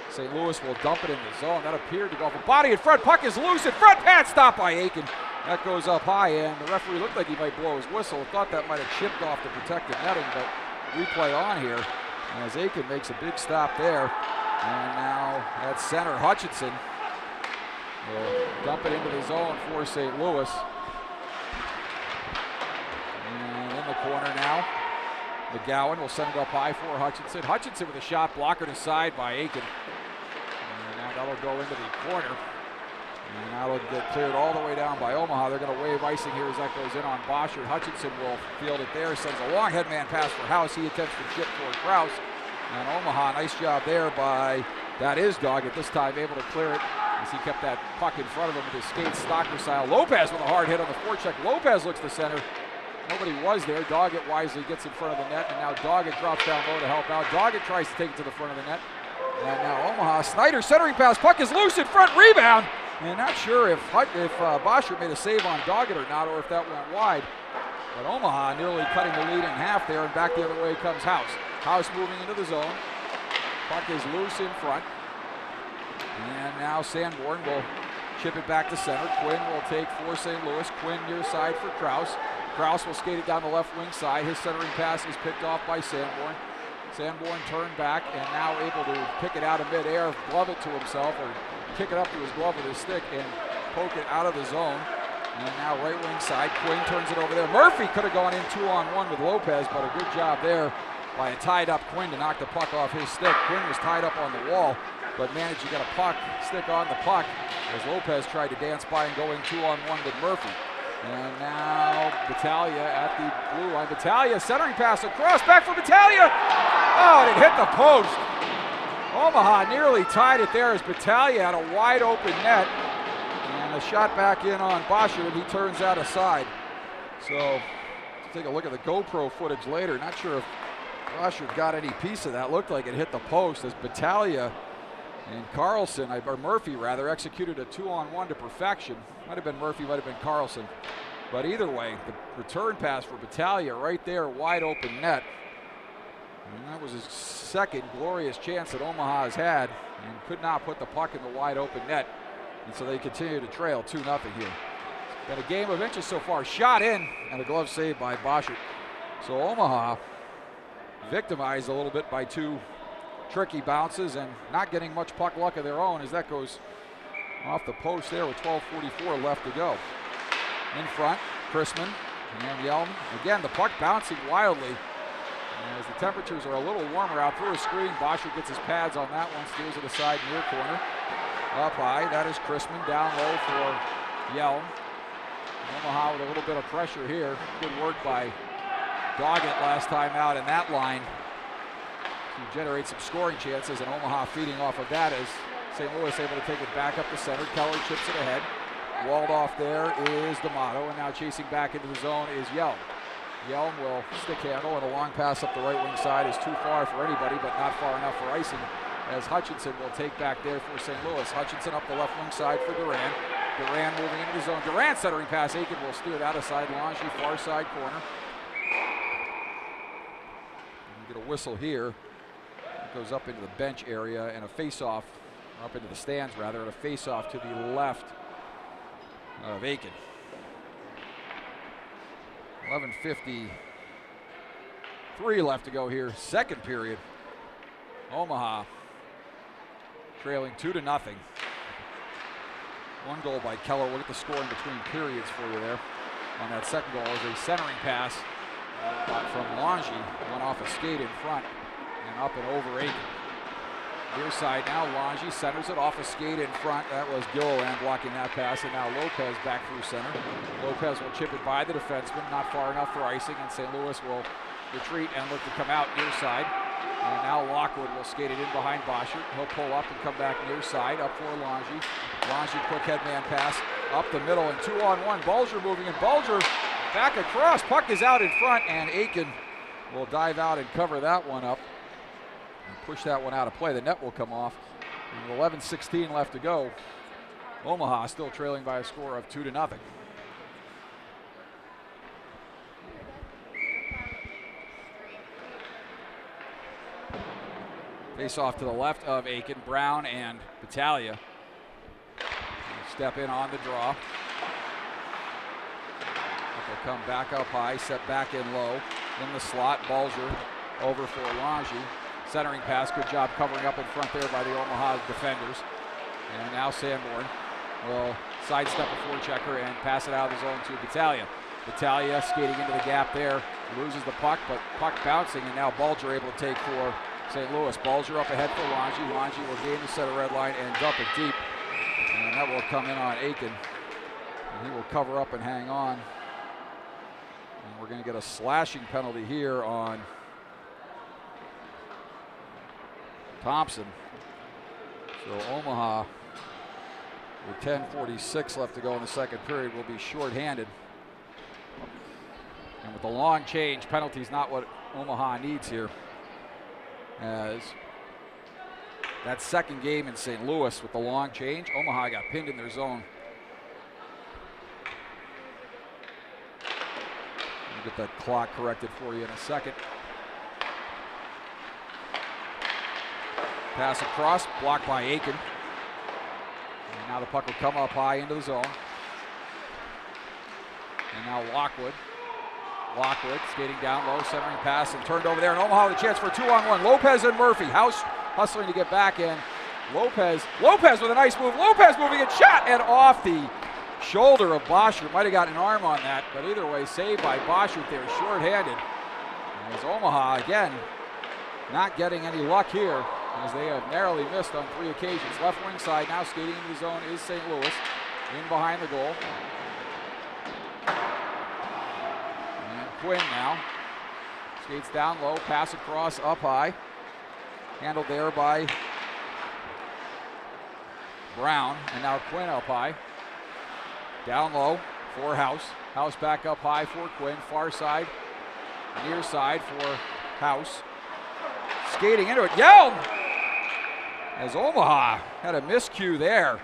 St. Louis will dump it in the zone. That appeared to go off a body in front. Puck is loose in front. Pad stop by Aiken. That goes up high, and the referee looked like he might blow his whistle. Thought that might have chipped off the protected netting, but replay on here. as Aiken makes a big stop there. And now at center, Hutchinson will dump it into the zone for St. Louis. And in the corner now, McGowan will send it up high for Hutchinson. Hutchinson with a shot blocker to side by Aiken. And now that'll go into the corner. And that'll get cleared all the way down by Omaha. They're going to wave icing here as that goes in on Boschert. Hutchinson will field it there, sends a long headman pass for House. He attempts to chip for Kraus. And Omaha, nice job there by, that is Doggett, this time able to clear it as he kept that puck in front of him with his skate Stocker style. Lopez with a hard hit on the forecheck. Lopez looks to center. Nobody was there. Doggett wisely gets in front of the net, and now Doggett drops down low to help out. Doggett tries to take it to the front of the net. And now Omaha, Snyder centering pass, puck is loose in front, rebound. And not sure if Boschert made a save on Doggett or not, or if that went wide. But Omaha nearly cutting the lead in half there, and back the other way comes House. House moving into the zone. Puck is loose in front. And now Sanborn will chip it back to center. Quinn will take for St. Louis. Quinn near side for Kraus. Kraus will skate it down the left wing side. His centering pass is picked off by Sanborn. Sanborn turned back and now able to pick it out of midair, glove it to himself, or kick it up to his glove with his stick and poke it out of the zone. And now right wing side, Quinn turns it over there. Murphy could have gone in 2-on-1 with Lopez, but a good job there by a tied up Quinn to knock the puck off his stick. Quinn was tied up on the wall, but managed to get a stick on the puck as Lopez tried to dance by and go in 2-on-1 with Murphy. And now Battaglia at the blue line. Battaglia centering pass across, back for Battaglia. Oh, and it hit the post. Omaha nearly tied it there as Battaglia had a wide open net. And a shot back in on Boschert, and he turns out aside. So let's take a look at the GoPro footage later. Not sure if Boschert got any piece of that. Looked like it hit the post as Battaglia and Carlson, or Murphy rather, executed a 2-on-1 to perfection. Might have been Murphy, might have been Carlson. But either way, the return pass for Battaglia right there, wide open net. And that was his second glorious chance that Omaha has had, and could not put the puck in the wide open net. And so they continue to trail 2-0 here. Been a game of inches so far. Shot in, and a glove save by Boschert. So Omaha victimized a little bit by two tricky bounces and not getting much puck luck of their own as that goes off the post there with 12:44 left to go. In front, Chrisman and Yelm. Again, the puck bouncing wildly. And as the temperatures are a little warmer out through a screen, Boschert gets his pads on that one, steers it aside near corner. Up high, that is Chrisman. Down low for Yelm. Omaha with a little bit of pressure here. Good work by Doggett last time out in that line to generate some scoring chances, and Omaha feeding off of that as St. Louis able to take it back up the center. Keller chips it ahead. Walled off there is D'Amato, and now chasing back into the zone is Yelm. Yelm will stick handle, and a long pass up the right wing side is too far for anybody, but not far enough for icing, as Hutchinson will take back there for St. Louis. Hutchinson up the left wing side for Duran. Duran moving into the zone. Duran centering pass. Aiken will steer it out of side. Lange, far side corner. Get a whistle here. It goes up into the bench area and a face-off, up into the stands rather, and a face-off to the left of Aiken. 11:53 left to go here, second period. Omaha trailing 2-0. One goal by Keller. We'll get the score in between periods for you there. On that second goal is a centering pass from Lange. Went off a skate in front and up and over Aiken. Near side now, Lange centers it off a skate in front. That was Gilliland blocking that pass, and now Lopez back through center. Lopez will chip it by the defenseman, not far enough for icing, and St. Louis will retreat and look to come out near side. And now Lockwood will skate it in behind Boschert. He'll pull up and come back near side, up for Lange. Lange, quick headman pass up the middle, and 2-on-1. Bulger moving, and Bulger back across. Puck is out in front, and Aiken will dive out and cover that one up and push that one out of play. The net will come off. And 11:16 left to go. Omaha still trailing by a score of 2-0. Face off to the left of Aiken. Brown and Battaglia step in on the draw. They'll come back up high, set back in low. In the slot, Bulger over for Lange. Centering pass, good job covering up in front there by the Omaha defenders. And now Sanborn will sidestep a forechecker and pass it out of the zone to Battaglia. Battaglia skating into the gap there, loses the puck, but puck bouncing, and now Bulger able to take for St. Louis. Bulger up ahead for Longy. Longy will gain the center red line and dump it deep. And that will come in on Aiken. And he will cover up and hang on. And we're going to get a slashing penalty here on Thompson. So Omaha, with 10:46 left to go in the second period, will be shorthanded. And with the long change, penalty's not what Omaha needs here, as that second game in St. Louis with the long change, Omaha got pinned in their zone. I'll get that clock corrected for you in a second. Pass across, blocked by Aiken. And now the puck will come up high into the zone. And now Lockwood. Lockwood skating down low, centering pass, and turned over there. And Omaha with a chance for a 2-on-1. Lopez and Murphy. House hustling to get back in. Lopez with a nice move. Lopez moving and shot, and off the shoulder of Boschert. Might have gotten an arm on that, but either way, saved by Boschert there, shorthanded. As Omaha, again, not getting any luck here, as they have narrowly missed on 3 occasions. Left wing side now skating into the zone is St. Louis. In behind the goal. And Quinn now skates down low, pass across, up high. Handled there by Brown, and now Quinn up high. Down low for House. House back up high for Quinn. Far side, near side for House. Skating into it, Yelm! As Omaha had a miscue there.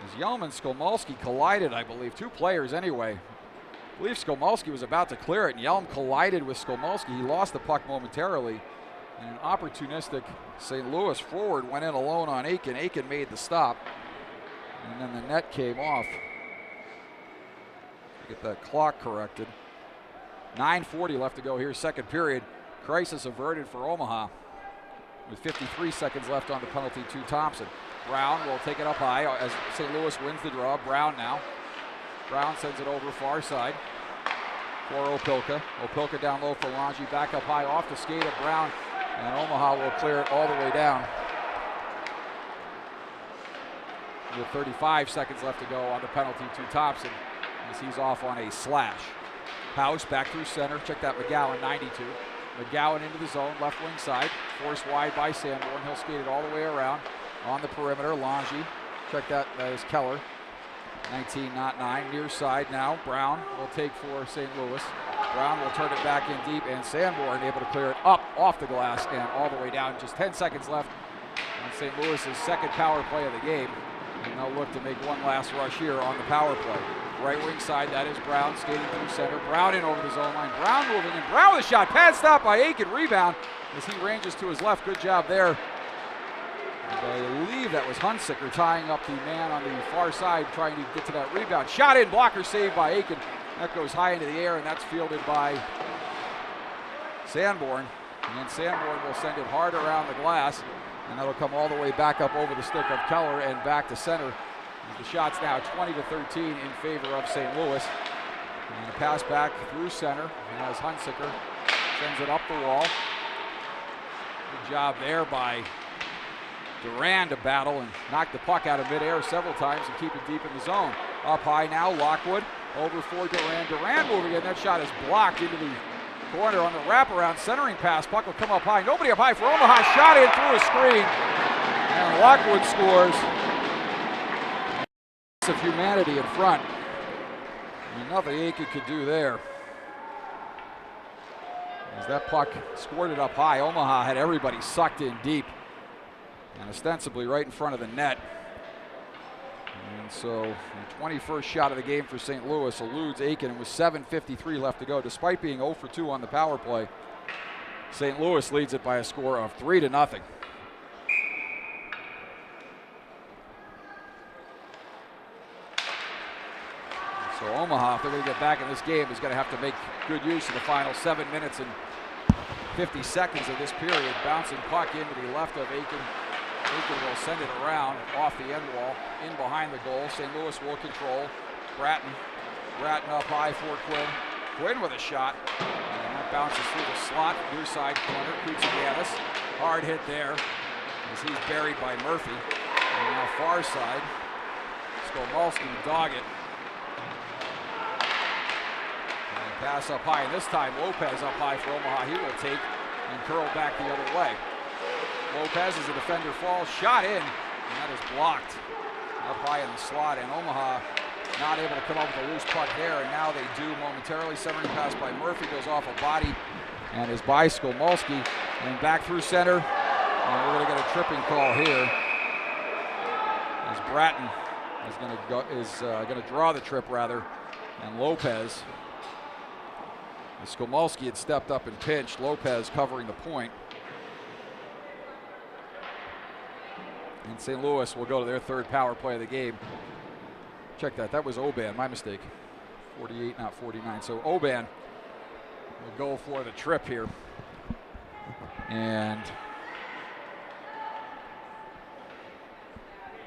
As Yelm and Skolmolsky collided, I believe. 2 players anyway. I believe Skolmolsky was about to clear it, and Yelm collided with Skolmolsky. He lost the puck momentarily. And an opportunistic St. Louis forward went in alone on Aiken. Aiken made the stop. And then the net came off. Get that clock corrected. 9:40 left to go here, second period. Crisis averted for Omaha with 53 seconds left on the penalty to Thompson. Brown will take it up high as St. Louis wins the draw. Brown now. Brown sends it over far side for Opilka. Opilka down low for Longy, back up high off the skate of Brown, and Omaha will clear it all the way down. With 35 seconds left to go on the penalty to Thompson, as he's off on a slash. House back through center. Check that McGowan, 92. McGowan into the zone, left wing side. Forced wide by Sanborn. He'll skate it all the way around on the perimeter. Longy. Check that is Keller. 19, not 9. Near side now. Brown will take for St. Louis. Brown will turn it back in deep, and Sanborn able to clear it up off the glass and all the way down. Just 10 seconds left on St. Louis's second power play of the game. And they'll look to make one last rush here on the power play. Right wing side, that is Brown skating through center. Brown in over the zone line. Brown moving in. Brown with a shot. Pad stop by Aiken. Rebound as he ranges to his left. Good job there. I believe that was Hunsicker tying up the man on the far side, trying to get to that rebound. Shot in, blocker saved by Aiken. That goes high into the air, and that's fielded by Sanborn. And then Sanborn will send it hard around the glass, and that'll come all the way back up over the stick of Keller and back to center. The shot's now 20-13 in favor of St. Louis. And a pass back through center as Hunsicker sends it up the wall. Good job there by Duran to battle and knock the puck out of midair several times and keep it deep in the zone. Up high now, Lockwood over for Duran. Duran moving in. That shot is blocked into the corner on the wraparound centering pass. Puck will come up high. Nobody up high for Omaha. Shot in through a screen. And Lockwood scores. Of humanity in front. And nothing Aiken could do there. As that puck squirted up high, Omaha had everybody sucked in deep and ostensibly right in front of the net. And so the 21st shot of the game for St. Louis eludes Aiken, and with 7:53 left to go, despite being 0 for 2 on the power play, St. Louis leads it by a score of 3-0. So Omaha, if they're going to get back in this game, is going to have to make good use of the final 7 minutes and 50 seconds of this period. Bouncing puck into the left of Aiken. Aiken will send it around off the end wall, in behind the goal. St. Louis will control. Bratton up high for Quinn. Quinn with a shot. And that bounces through the slot, near side corner. Koutsianis, hard hit there as he's buried by Murphy. And now far side, Skolmolsky dog it. And pass up high, and this time Lopez up high for Omaha. He will take and curl back the other way. Lopez as a defender falls, shot in, and that is blocked up high in the slot, and Omaha not able to come up with a loose puck there, and now they do momentarily. Centering pass by Murphy goes off a body and is by Skolmolsky, and back through center, and we're going to get a tripping call here as Bratton is going to draw the trip rather, and Lopez. Skolmolsky had stepped up and pinched. Lopez covering the point. And St. Louis will go to their third power play of the game. Check that. That was Oban. My mistake. 48, not 49. So Oban will go for the trip here. And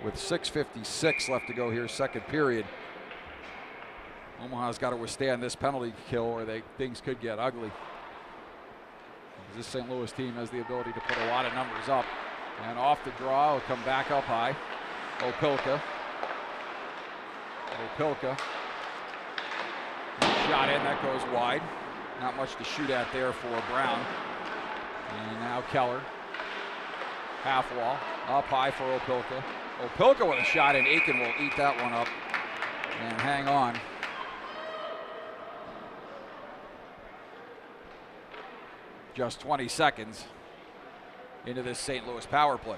with 6:56 left to go here, second period, Omaha's got to withstand this penalty kill or things could get ugly. This St. Louis team has the ability to put a lot of numbers up. And off the draw, will come back up high. Opilka. Shot in, that goes wide. Not much to shoot at there for Brown. And now Keller. Half wall, up high for Opilka. Opilka with a shot, and Aiken will eat that one up and hang on. Just 20 seconds into this St. Louis power play.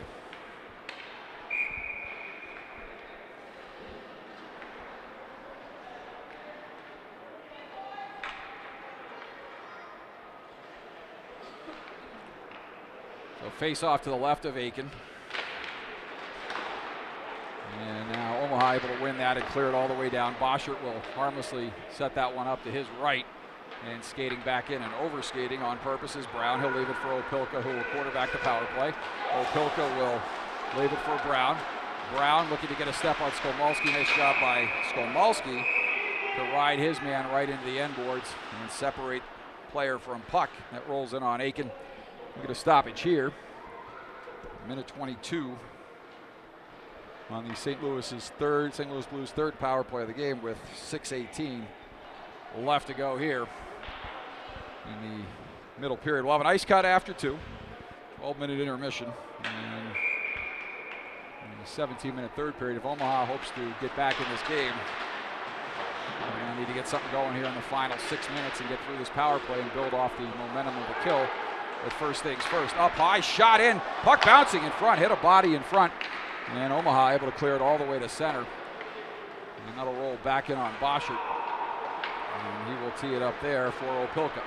So face off to the left of Aiken. And now Omaha able to win that and clear it all the way down. Boschert will harmlessly set that one up to his right. And skating back in and over-skating on purpose is Brown. He'll leave it for Opilka, who will quarterback the power play. Opilka will leave it for Brown. Brown looking to get a step on Skolmolsky. Nice job by Skolmolsky to ride his man right into the end boards and separate player from puck. That rolls in on Aiken. We'll get a stoppage here. Minute 22 on the St. Louis Blues third power play of the game with 6:18 left to go here in the middle period. We'll have an ice cut after 12-minute intermission, and in the 17-minute third period. If Omaha hopes to get back in this game, they're going to need to get something going here in the final 6 minutes and get through this power play and build off the momentum of the kill. But first things first, up high, shot in, puck bouncing in front, hit a body in front, and Omaha able to clear it all the way to center. And that'll roll back in on Boschert. And he will tee it up there for Opilka.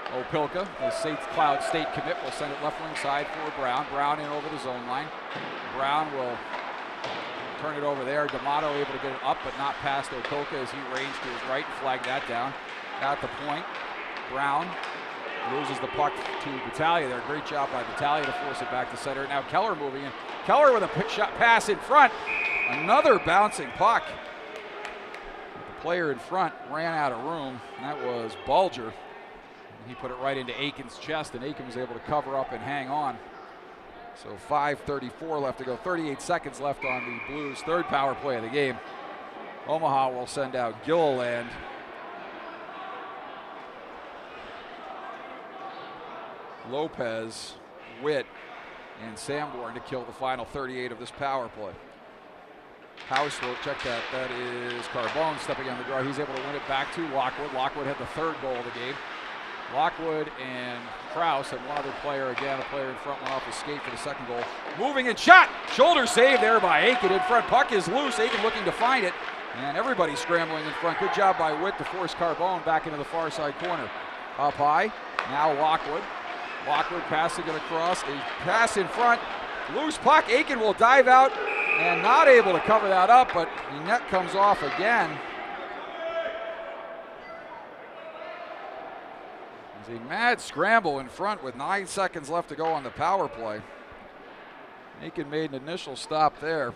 Opilka, the St. Cloud State commit, will send it left wing side for Brown. Brown in over the zone line. Brown will turn it over there. D'Amato able to get it up, but not past Opilka as he ranged to his right and flagged that down. At the point, Brown loses the puck to Battaglia there. Great job by Battaglia to force it back to center. Now Keller moving in. Keller with a pick shot pass in front. Another bouncing puck. The player in front ran out of room. That was Bulger. He put it right into Aiken's chest, and Aiken was able to cover up and hang on. So 5:34 left to go. 38 seconds left on the Blues' third power play of the game. Omaha will send out Gilliland. Lopez, Witt, and Sanborn to kill the final 38 of this power play. House will check that. That is Carbone stepping on the draw. He's able to win it back to Lockwood. Lockwood had the third goal of the game. Lockwood and Krause and one other player, again, a player in front went off his skate for the second goal. Moving and shot! Shoulder save there by Aiken in front. Puck is loose. Aiken looking to find it. And everybody scrambling in front. Good job by Witt to force Carbone back into the far side corner. Up high. Now Lockwood. Lockwood passing it across. A pass in front. Loose puck. Aiken will dive out and not able to cover that up, but the net comes off again. There's a mad scramble in front with 9 seconds left to go on the power play. Aiken made an initial stop there.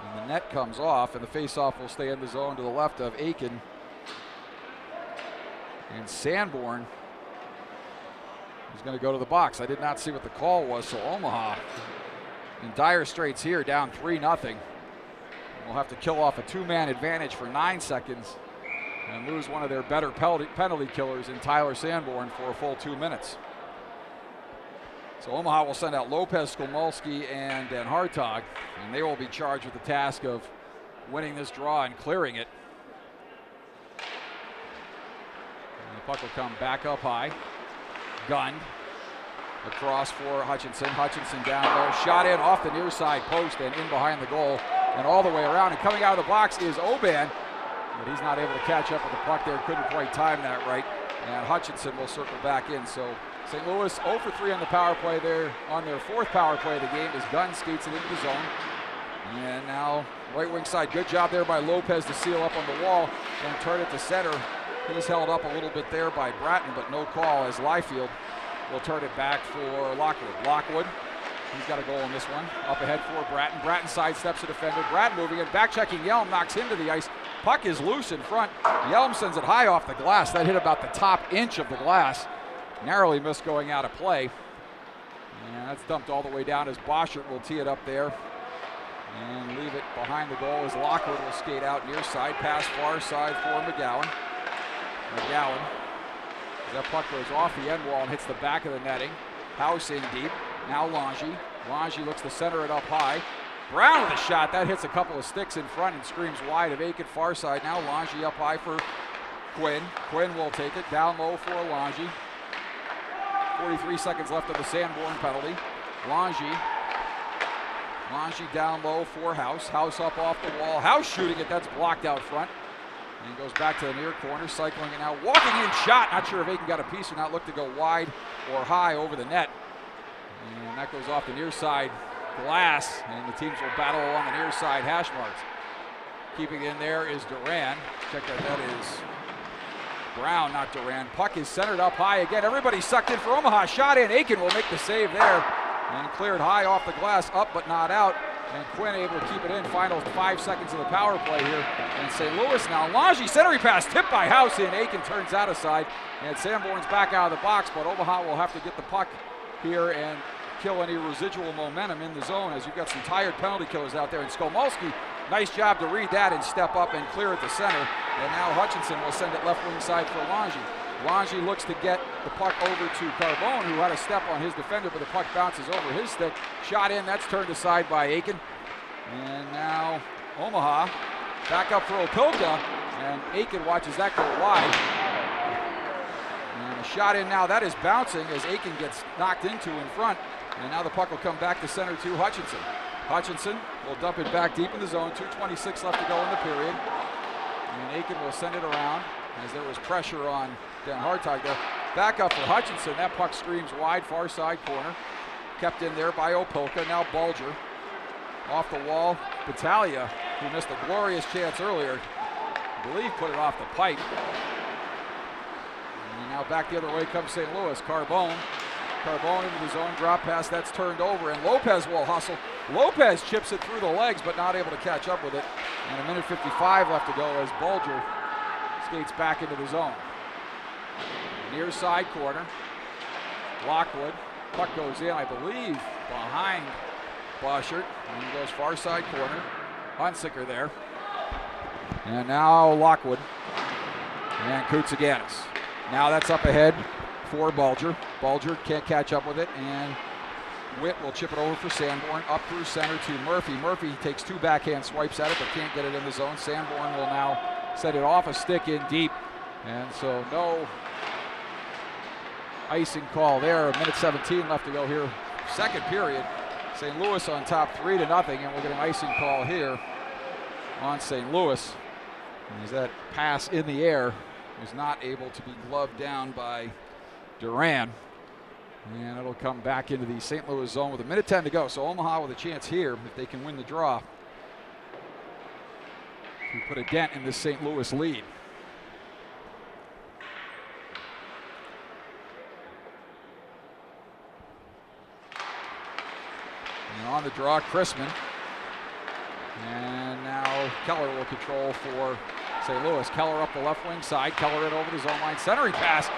And the net comes off, and the faceoff will stay in the zone to the left of Aiken. And Sanborn is going to go to the box. I did not see what the call was, so Omaha in dire straits here, down 3-0. We'll have to kill off a 2-man advantage for 9 seconds and lose one of their better penalty killers in Tyler Sanborn for a full 2 minutes. So Omaha will send out Lopez, Skolmolsky, and Dan Hartog, and they will be charged with the task of winning this draw and clearing it. And the puck will come back up high. Gunned. Across for Hutchinson. Hutchinson down low. Shot in off the near side post and in behind the goal and all the way around. And coming out of the box is Oban, but he's not able to catch up with the puck there. Couldn't quite time that right. And Hutchinson will circle back in. So St. Louis 0 for 3 on the power play there. On their 4th power play of the game as Gunn skates it into the zone. And now right wing side. Good job there by Lopez to seal up on the wall and turn it to center. He's held up a little bit there by Bratton, but no call as Liefeld will turn it back for Lockwood. Lockwood, he's got a goal in this one. Up ahead for Bratton. Bratton sidesteps the defender. Bratton moving in, back checking Yelm, knocks him to the ice. Puck is loose in front. Yelm sends it high off the glass. That hit about the top inch of the glass. Narrowly missed going out of play. And that's dumped all the way down as Boschert will tee it up there and leave it behind the goal as Lockwood will skate out near side. Pass far side for McGowan. McGowan. That puck goes off the end wall and hits the back of the netting. House in deep. Now Longy. Longy looks to center it up high. Brown with a shot. That hits a couple of sticks in front and screams wide of Aiken far side. Now Longy up high for Quinn. Quinn will take it down low for Longy. 43 seconds left of the Sanborn penalty. Longy. Longy down low for House. House up off the wall. House shooting it. That's blocked out front. And goes back to the near corner, cycling it now. Walking in shot. Not sure if Aiken got a piece or not. Looked to go wide or high over the net. And that goes off the near side glass. And the teams will battle along the near side hash marks. Keeping in there is Duran. Check that is Brown, not Duran. Puck is centered up high again. Everybody sucked in for Omaha. Shot in. Aiken will make the save there. And cleared high off the glass. Up but not out. And Quinn able to keep it in. Final 5 seconds of the power play here. And St. Louis now. Longy centering pass tipped by House in. Aiken turns out of side. And Sanborn's back out of the box, but Omaha will have to get the puck here and kill any residual momentum in the zone as you've got some tired penalty killers out there. And Skolmolsky, nice job to read that and step up and clear at the center. And now Hutchinson will send it left wing side for Longy. Longy looks to get the puck over to Carbone, who had a step on his defender, but the puck bounces over his stick. Shot in, that's turned aside by Aiken. And now Omaha back up for Opilka, and Aiken watches that go wide. And a shot in now, that is bouncing as Aiken gets knocked into in front. And now the puck will come back to center to Hutchinson. Hutchinson will dump it back deep in the zone, 2:26 left to go in the period. And Aiken will send it around as there was pressure on Dan Hartog there. Back up for Hutchinson. That puck screams wide, far side corner. Kept in there by Opilka. Now Bulger. Off the wall, Battaglia, who missed a glorious chance earlier, I believe put it off the pipe. And now back the other way comes St. Louis. Carbone. Carbone into the zone, drop pass, that's turned over, and Lopez will hustle. Lopez chips it through the legs, but not able to catch up with it. And a minute 55 left to go as Bulger skates back into the zone. Near side corner. Lockwood. Puck goes in, I believe, behind Boschert. And he goes far side corner. Hunsicker there. And now Lockwood. And Koutsaganis. Now that's up ahead for Bulger. Bulger can't catch up with it, and Witt will chip it over for Sanborn. Up through center to Murphy. Murphy takes 2 backhand swipes at it, but can't get it in the zone. Sanborn will now set it off a stick in deep. And so no icing call there. A minute 17 left to go here. Second period. St. Louis on top 3-0, and we'll get an icing call here on St. Louis. As that pass in the air was not able to be gloved down by Duran. And it'll come back into the St. Louis zone with a minute 10 to go. So Omaha with a chance here, if they can win the draw, to put a dent in this St. Louis lead. on the draw, Chrisman. And now Keller will control for St. Louis. Keller up the left wing side. Keller in over the zone line. Centering pass.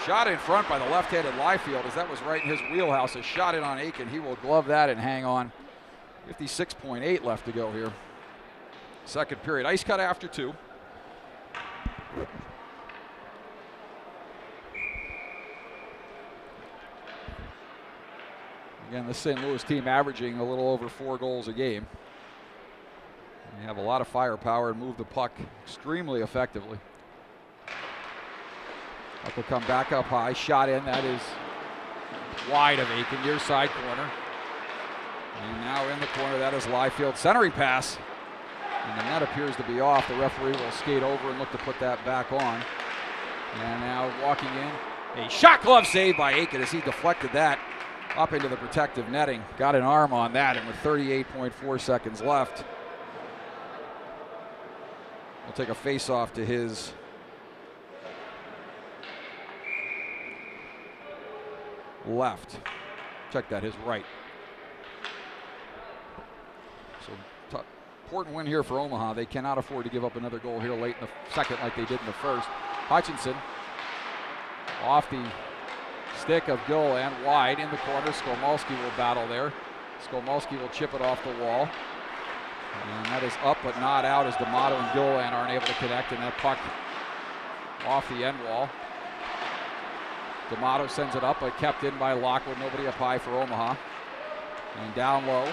Shot in front by the left-handed Liefeld, as that was right in his wheelhouse. A shot in on Aiken. He will glove that and hang on. 56.8 left to go here. Second period. Ice cut after 2. Again, the St. Louis team averaging a little over 4 goals a game. They have a lot of firepower and move the puck extremely effectively. Puck will come back up high. Shot in. That is wide of Aiken. Near side corner. And now in the corner, that is Liefeld. Centering pass. And the net appears to be off. The referee will skate over and look to put that back on. And now walking in. A shot glove save by Aiken as he deflected that up into the protective netting. Got an arm on that, and with 38.4 seconds left, we'll take a face-off to his left. Check that, his right. So important win here for Omaha. They cannot afford to give up another goal here late in the second like they did in the first. Hutchinson off the stick of Gill and wide in the corner. Skolmolsky will battle there. Skolmolsky will chip it off the wall. And that is up but not out as D'Amato and Gillan aren't able to connect, and that puck off the end wall. D'Amato sends it up but kept in by Lockwood. Nobody up high for Omaha. And down low.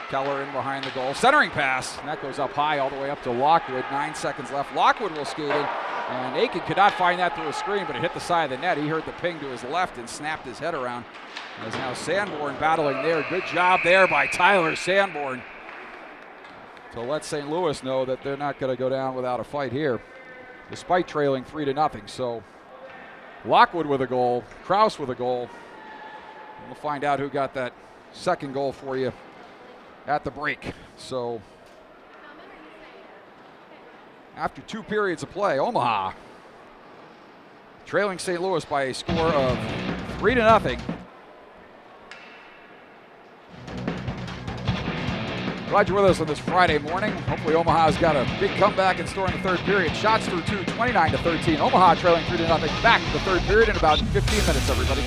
Keller in behind the goal. Centering pass. And that goes up high all the way up to Lockwood. 9 seconds left. Lockwood will skate in. And Aiken could not find that through a screen, but it hit the side of the net. He heard the ping to his left and snapped his head around. As now Sanborn battling there. Good job there by Tyler Sanborn to let St. Louis know that they're not going to go down without a fight here, despite trailing 3-0. So Lockwood with a goal, Krause with a goal. We'll find out who got that second goal for you at the break. So after 2 periods of play, Omaha trailing St. Louis by a score of 3-0. Glad you're with us on this Friday morning. Hopefully Omaha's got a big comeback in store in the third period. Shots through 2, 29-13. Omaha trailing 3-0. Back to the third period in about 15 minutes, everybody.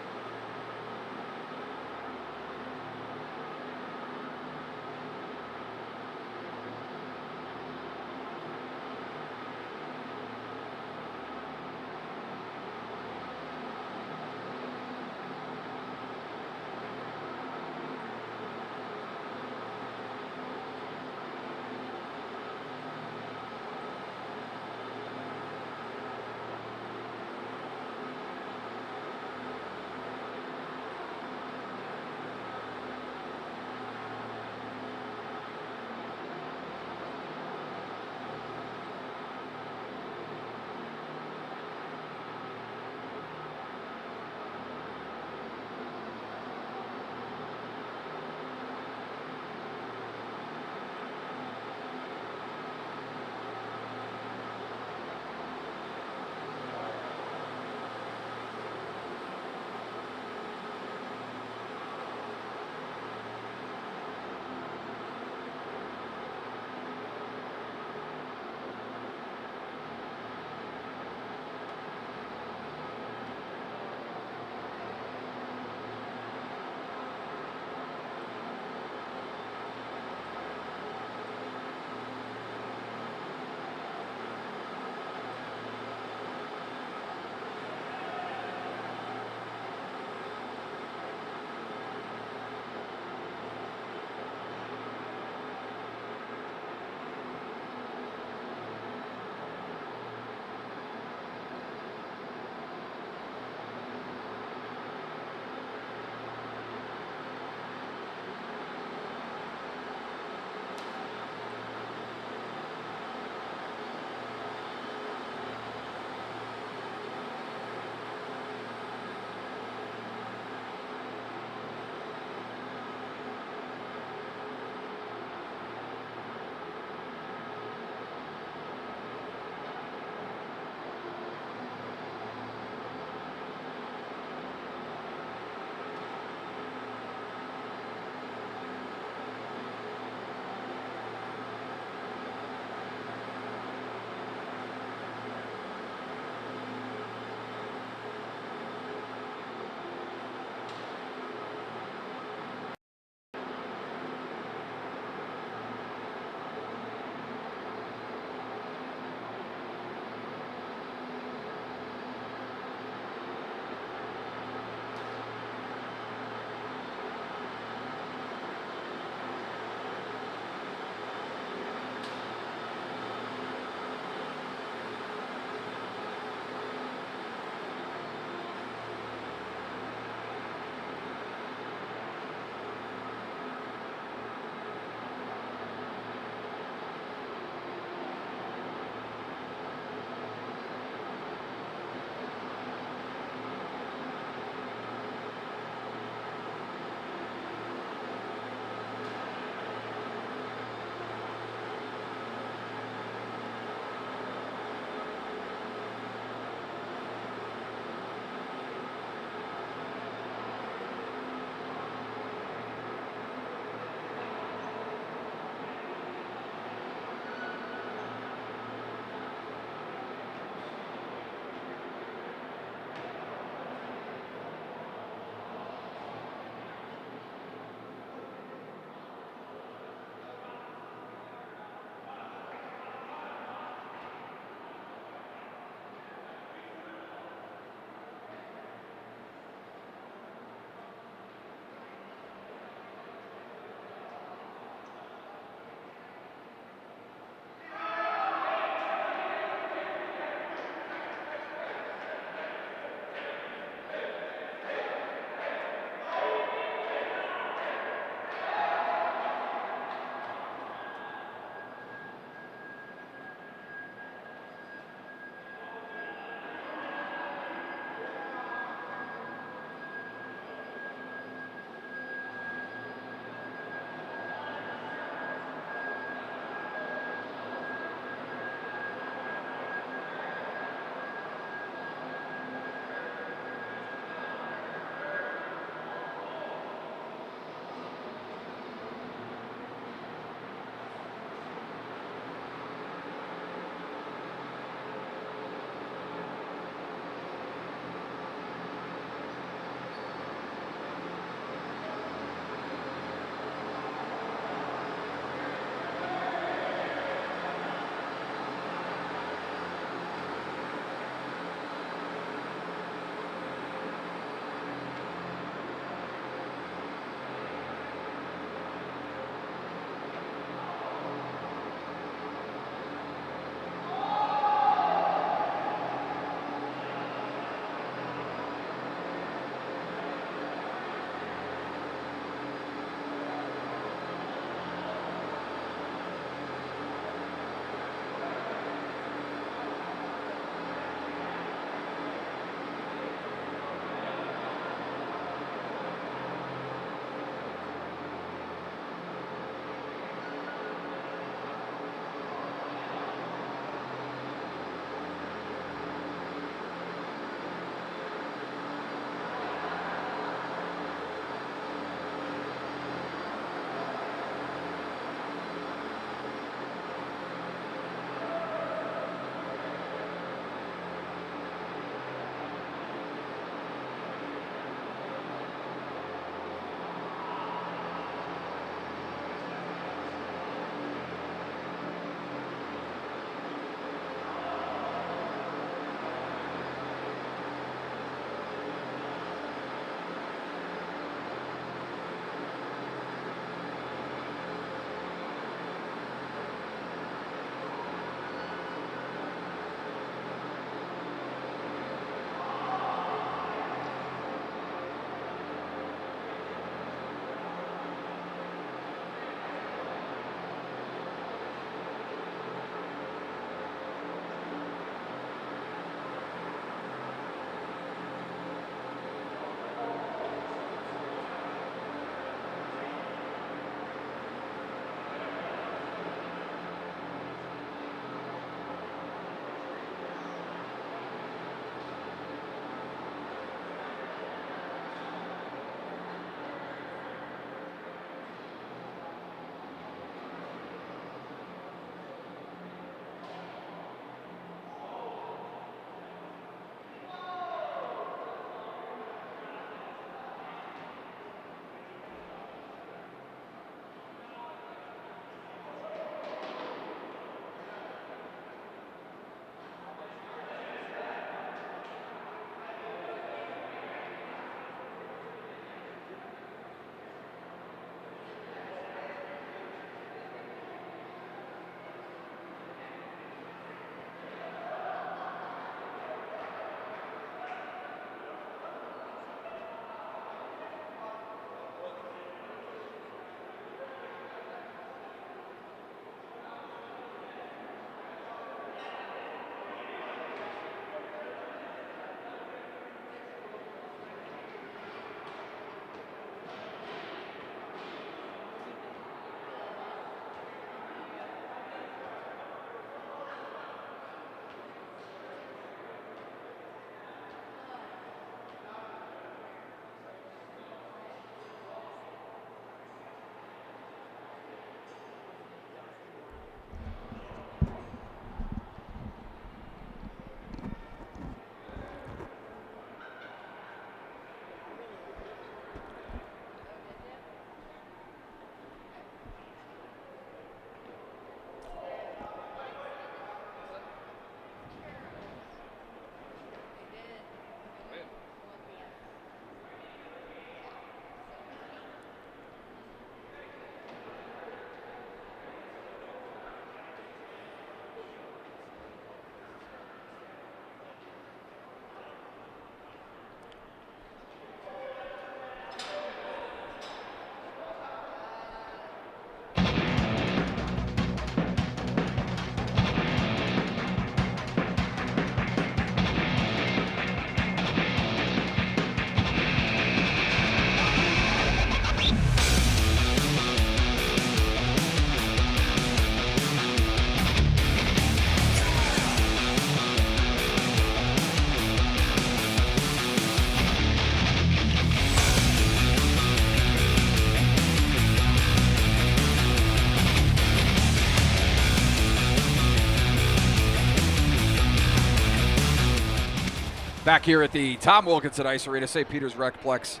Back here at the Tom Wilkinson Ice Arena, St. Peter's Recplex,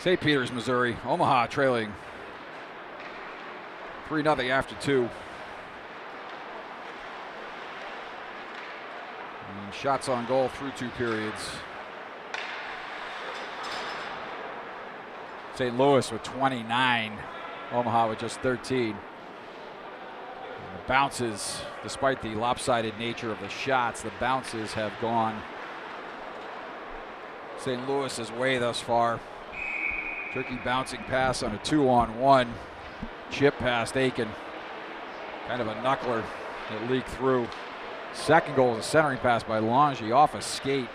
St. Peter's, Missouri. Omaha trailing 3-0 after 2. And shots on goal through 2 periods. St. Louis with 29, Omaha with just 13. And the bounces, despite the lopsided nature of the shots, the bounces have gone St. Louis's way thus far. Tricky bouncing pass on a 2-on-1. Chip past Aiken. Kind of a knuckler that leaked through. Second goal is a centering pass by Longy off a skate.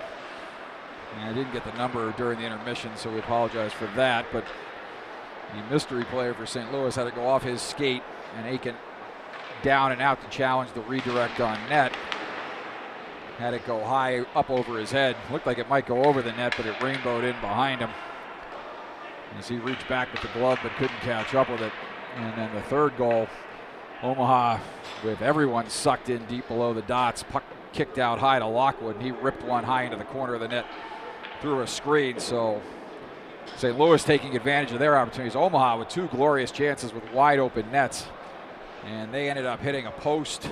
And I didn't get the number during the intermission, so we apologize for that. But the mystery player for St. Louis had to go off his skate, and Aiken down and out to challenge the redirect on net. Had it go high up over his head. Looked like it might go over the net, but it rainbowed in behind him as he reached back with the glove but couldn't catch up with it. And then the third goal, Omaha with everyone sucked in deep below the dots. Puck kicked out high to Lockwood, and he ripped one high into the corner of the net through a screen. So St. Louis taking advantage of their opportunities. Omaha with 2 glorious chances with wide open nets, and they ended up hitting a post.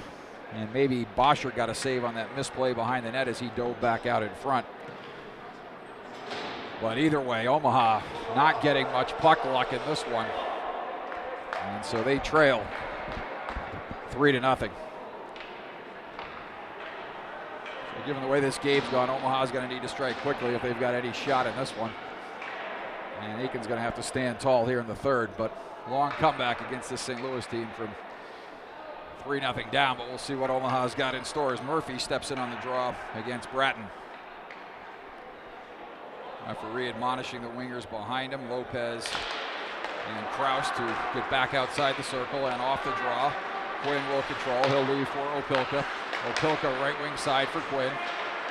And maybe Bosher got a save on that misplay behind the net as he dove back out in front. But either way, Omaha not getting much puck luck in this one. And so they trail 3-0. So given the way this game's gone, Omaha's going to need to strike quickly if they've got any shot in this one. And Aiken's going to have to stand tall here in the third. But long comeback against this St. Louis team from 3-0 down, but we'll see what Omaha's got in store as Murphy steps in on the draw against Bratton. Referee admonishing the wingers behind him, Lopez and Kraus, to get back outside the circle and off the draw. Quinn will control, he'll leave for Opilka. Opilka right wing side for Quinn.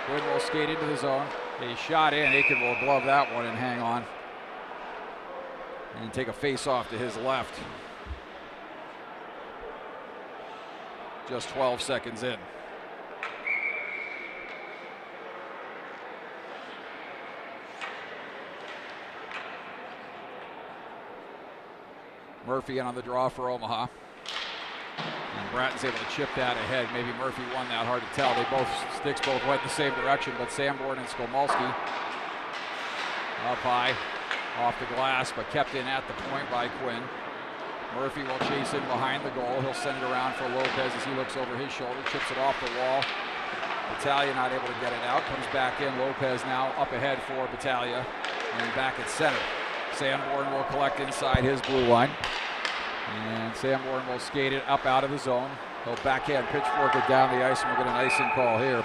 Quinn will skate into the zone. A shot in, Aiken will glove that one and hang on. And take a face off to his left. Just 12 seconds in. Murphy in on the draw for Omaha. And Bratton's able to chip that ahead. Maybe Murphy won that, hard to tell. Sticks both went the same direction, but Sanborn and Skolmolski up high, off the glass, but kept in at the point by Quinn. Murphy will chase in behind the goal. He'll send it around for Lopez as he looks over his shoulder, chips it off the wall. Battaglia not able to get it out, comes back in. Lopez now up ahead for Battaglia and back at center. Sanborn will collect inside his blue line. And Sanborn will skate it up out of the zone. He'll backhand pitchfork it down the ice, and we'll get an icing call here.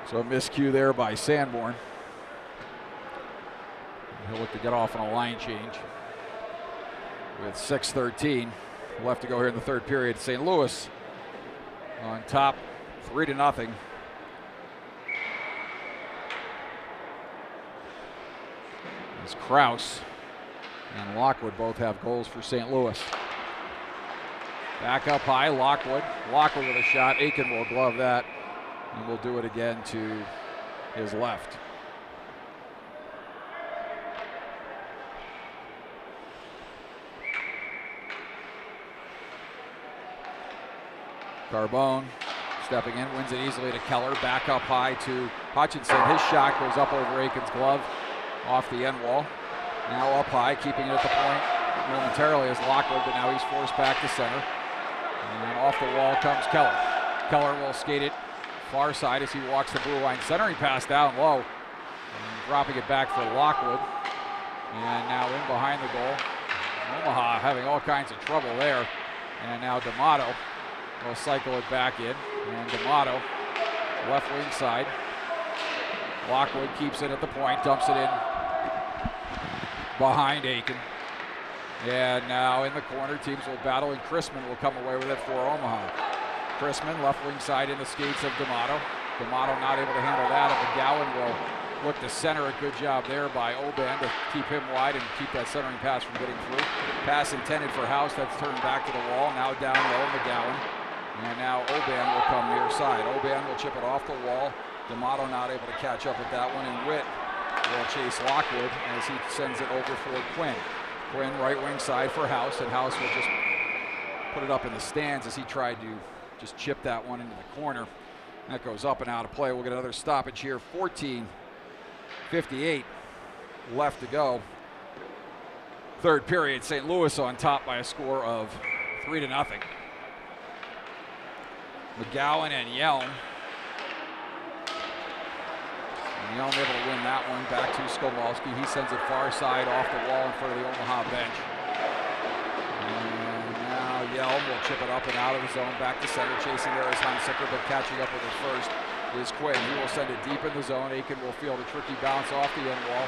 So a miscue there by Sanborn. He'll look to get off on a line change. With 6:13 left to go here in the third period. St. Louis on top, 3-0. As Kraus and Lockwood both have goals for St. Louis. Back up high, Lockwood. Lockwood with a shot. Aiken will glove that, and will do it again to his left. Carbone stepping in, wins it easily to Keller. Back up high to Hutchinson. His shot goes up over Aiken's glove, off the end wall. Now up high, keeping it at the point momentarily is Lockwood, but now he's forced back to center. And off the wall comes Keller. Keller will skate it far side as he walks the blue line. Centering pass down low, and dropping it back for Lockwood. And now in behind the goal. Omaha having all kinds of trouble there. And now D'Amato will cycle it back in. And D'Amato, left wing side. Lockwood keeps it at the point, dumps it in behind Aiken. And now in the corner, teams will battle, and Chrisman will come away with it for Omaha. Chrisman, left wing side in the skates of D'Amato. D'Amato not able to handle that, and McGowan will look to center. A good job there by Oban to keep him wide and keep that centering pass from getting through. Pass intended for House, that's turned back to the wall. Now down low, McGowan. And now Oban will come near side. Oban will chip it off the wall D'Amato not able to catch up with that one, and Witt will chase Lockwood as he sends it over for Quinn. Quinn right wing side for House, and House will just put it up in the stands as he tried to just chip that one into the corner. That goes up and out of play. We'll get another stoppage here. 14:58 left to go. Third period, St. Louis on top by a score of 3-0. McGowan and Yelm. Yelm able to win that one. Back to Skolmolsky. He sends it far side off the wall in front of the Omaha bench. And now Yelm will chip it up and out of the zone. Back to center. Chasing there is Hunsicker, but catching up with it first is Quinn. He will send it deep in the zone. Aiken will field a tricky bounce off the end wall.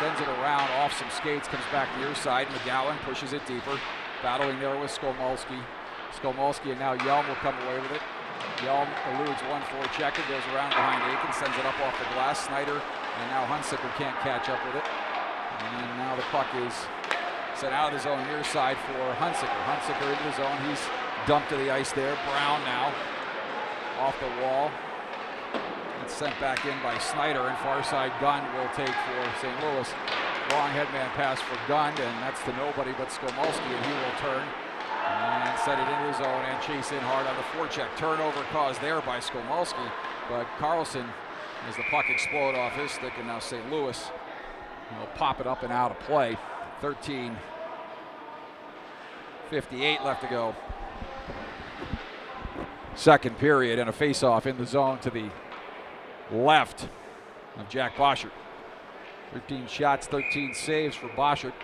Sends it around off some skates. Comes back near side. McGowan pushes it deeper. Battling there with Skolmolsky. Skolmolsky, and now Yelm will come away with it. Yelm eludes one forechecker, goes around behind Aiken, sends it up off the glass. Snyder, and now Hunsicker can't catch up with it. And now the puck is sent out of the zone near side for Hunsicker. Hunsicker into the zone. He's dumped to the ice there. Brown now off the wall. It's sent back in by Snyder, and far side Gunn will take for St. Louis. Long headman pass for Gunn, and that's to nobody but Skolmolsky, and he will turn and set it into the zone and chase in hard on the forecheck. Turnover caused there by Skolmolsky, but Carlson, as the puck explode off his stick, and now St. Louis will pop it up and out of play. 13:58 left to go. Second period, and a face-off in the zone to the left of Jack Boschert. 13 shots, 13 saves for Boschert.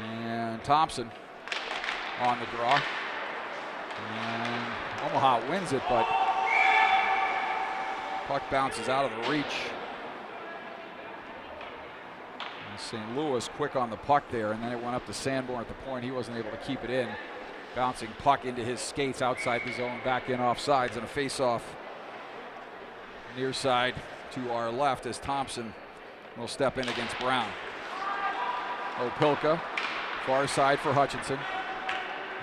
And Thompson on the draw. And Omaha wins it, but puck bounces out of the reach. And St. Louis quick on the puck there, and then it went up to Sanborn at the point. He wasn't able to keep it in. Bouncing puck into his skates outside the zone, back in offsides, and a face-off near side to our left as Thompson will step in against Brown. Opilka, far side for Hutchinson.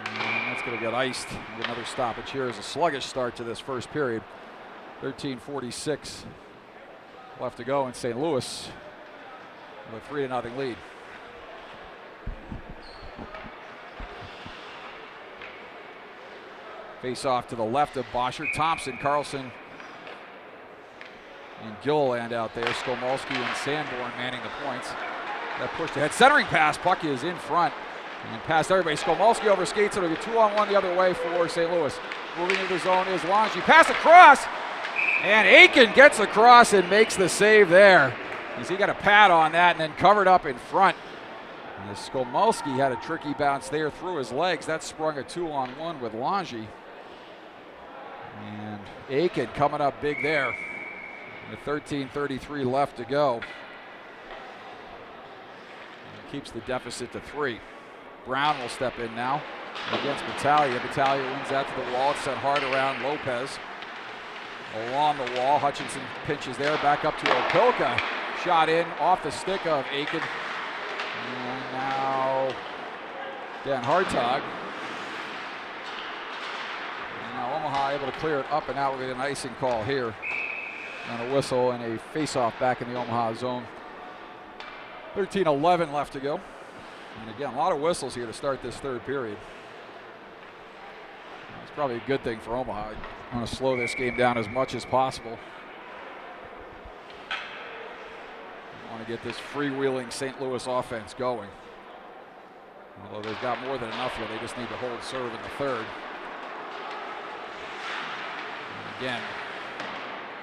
And that's going to get iced. Another stoppage here is a sluggish start to this first period. 13:46 left to go, and St. Louis with a 3-0 lead. Face off to the left of Boschert. Thompson, Carlson, and Gilliland out there. Skolmolsky and Sanborn manning the points. That pushed ahead. Centering pass. Puck is in front and past everybody. Skolmolsky over skates. It'll get 2-on-1 the other way for St. Louis. Moving into the zone is Longy. Pass across. And Aiken gets across and makes the save there. As he got a pad on that and then covered up in front. And Skolmolsky had a tricky bounce there through his legs. That sprung a 2-on-1 with Longy. And Aiken coming up big there. With 13:33 left to go. And keeps the deficit to 3. Brown will step in now against Battaglia. Battaglia wins that to the wall. It's sent hard around Lopez. Along the wall, Hutchinson pinches there. Back up to Opilka. Shot in off the stick of Aiken. And now Dan Hartog. Now Omaha able to clear it up and out with an icing call here. And a whistle and a face-off back in the Omaha zone. 13:11 left to go. And again, a lot of whistles here to start this third period. It's probably a good thing for Omaha. I want to slow this game down as much as possible. I want to get this freewheeling St. Louis offense going. Although they've got more than enough here, they just need to hold serve in the third. And again,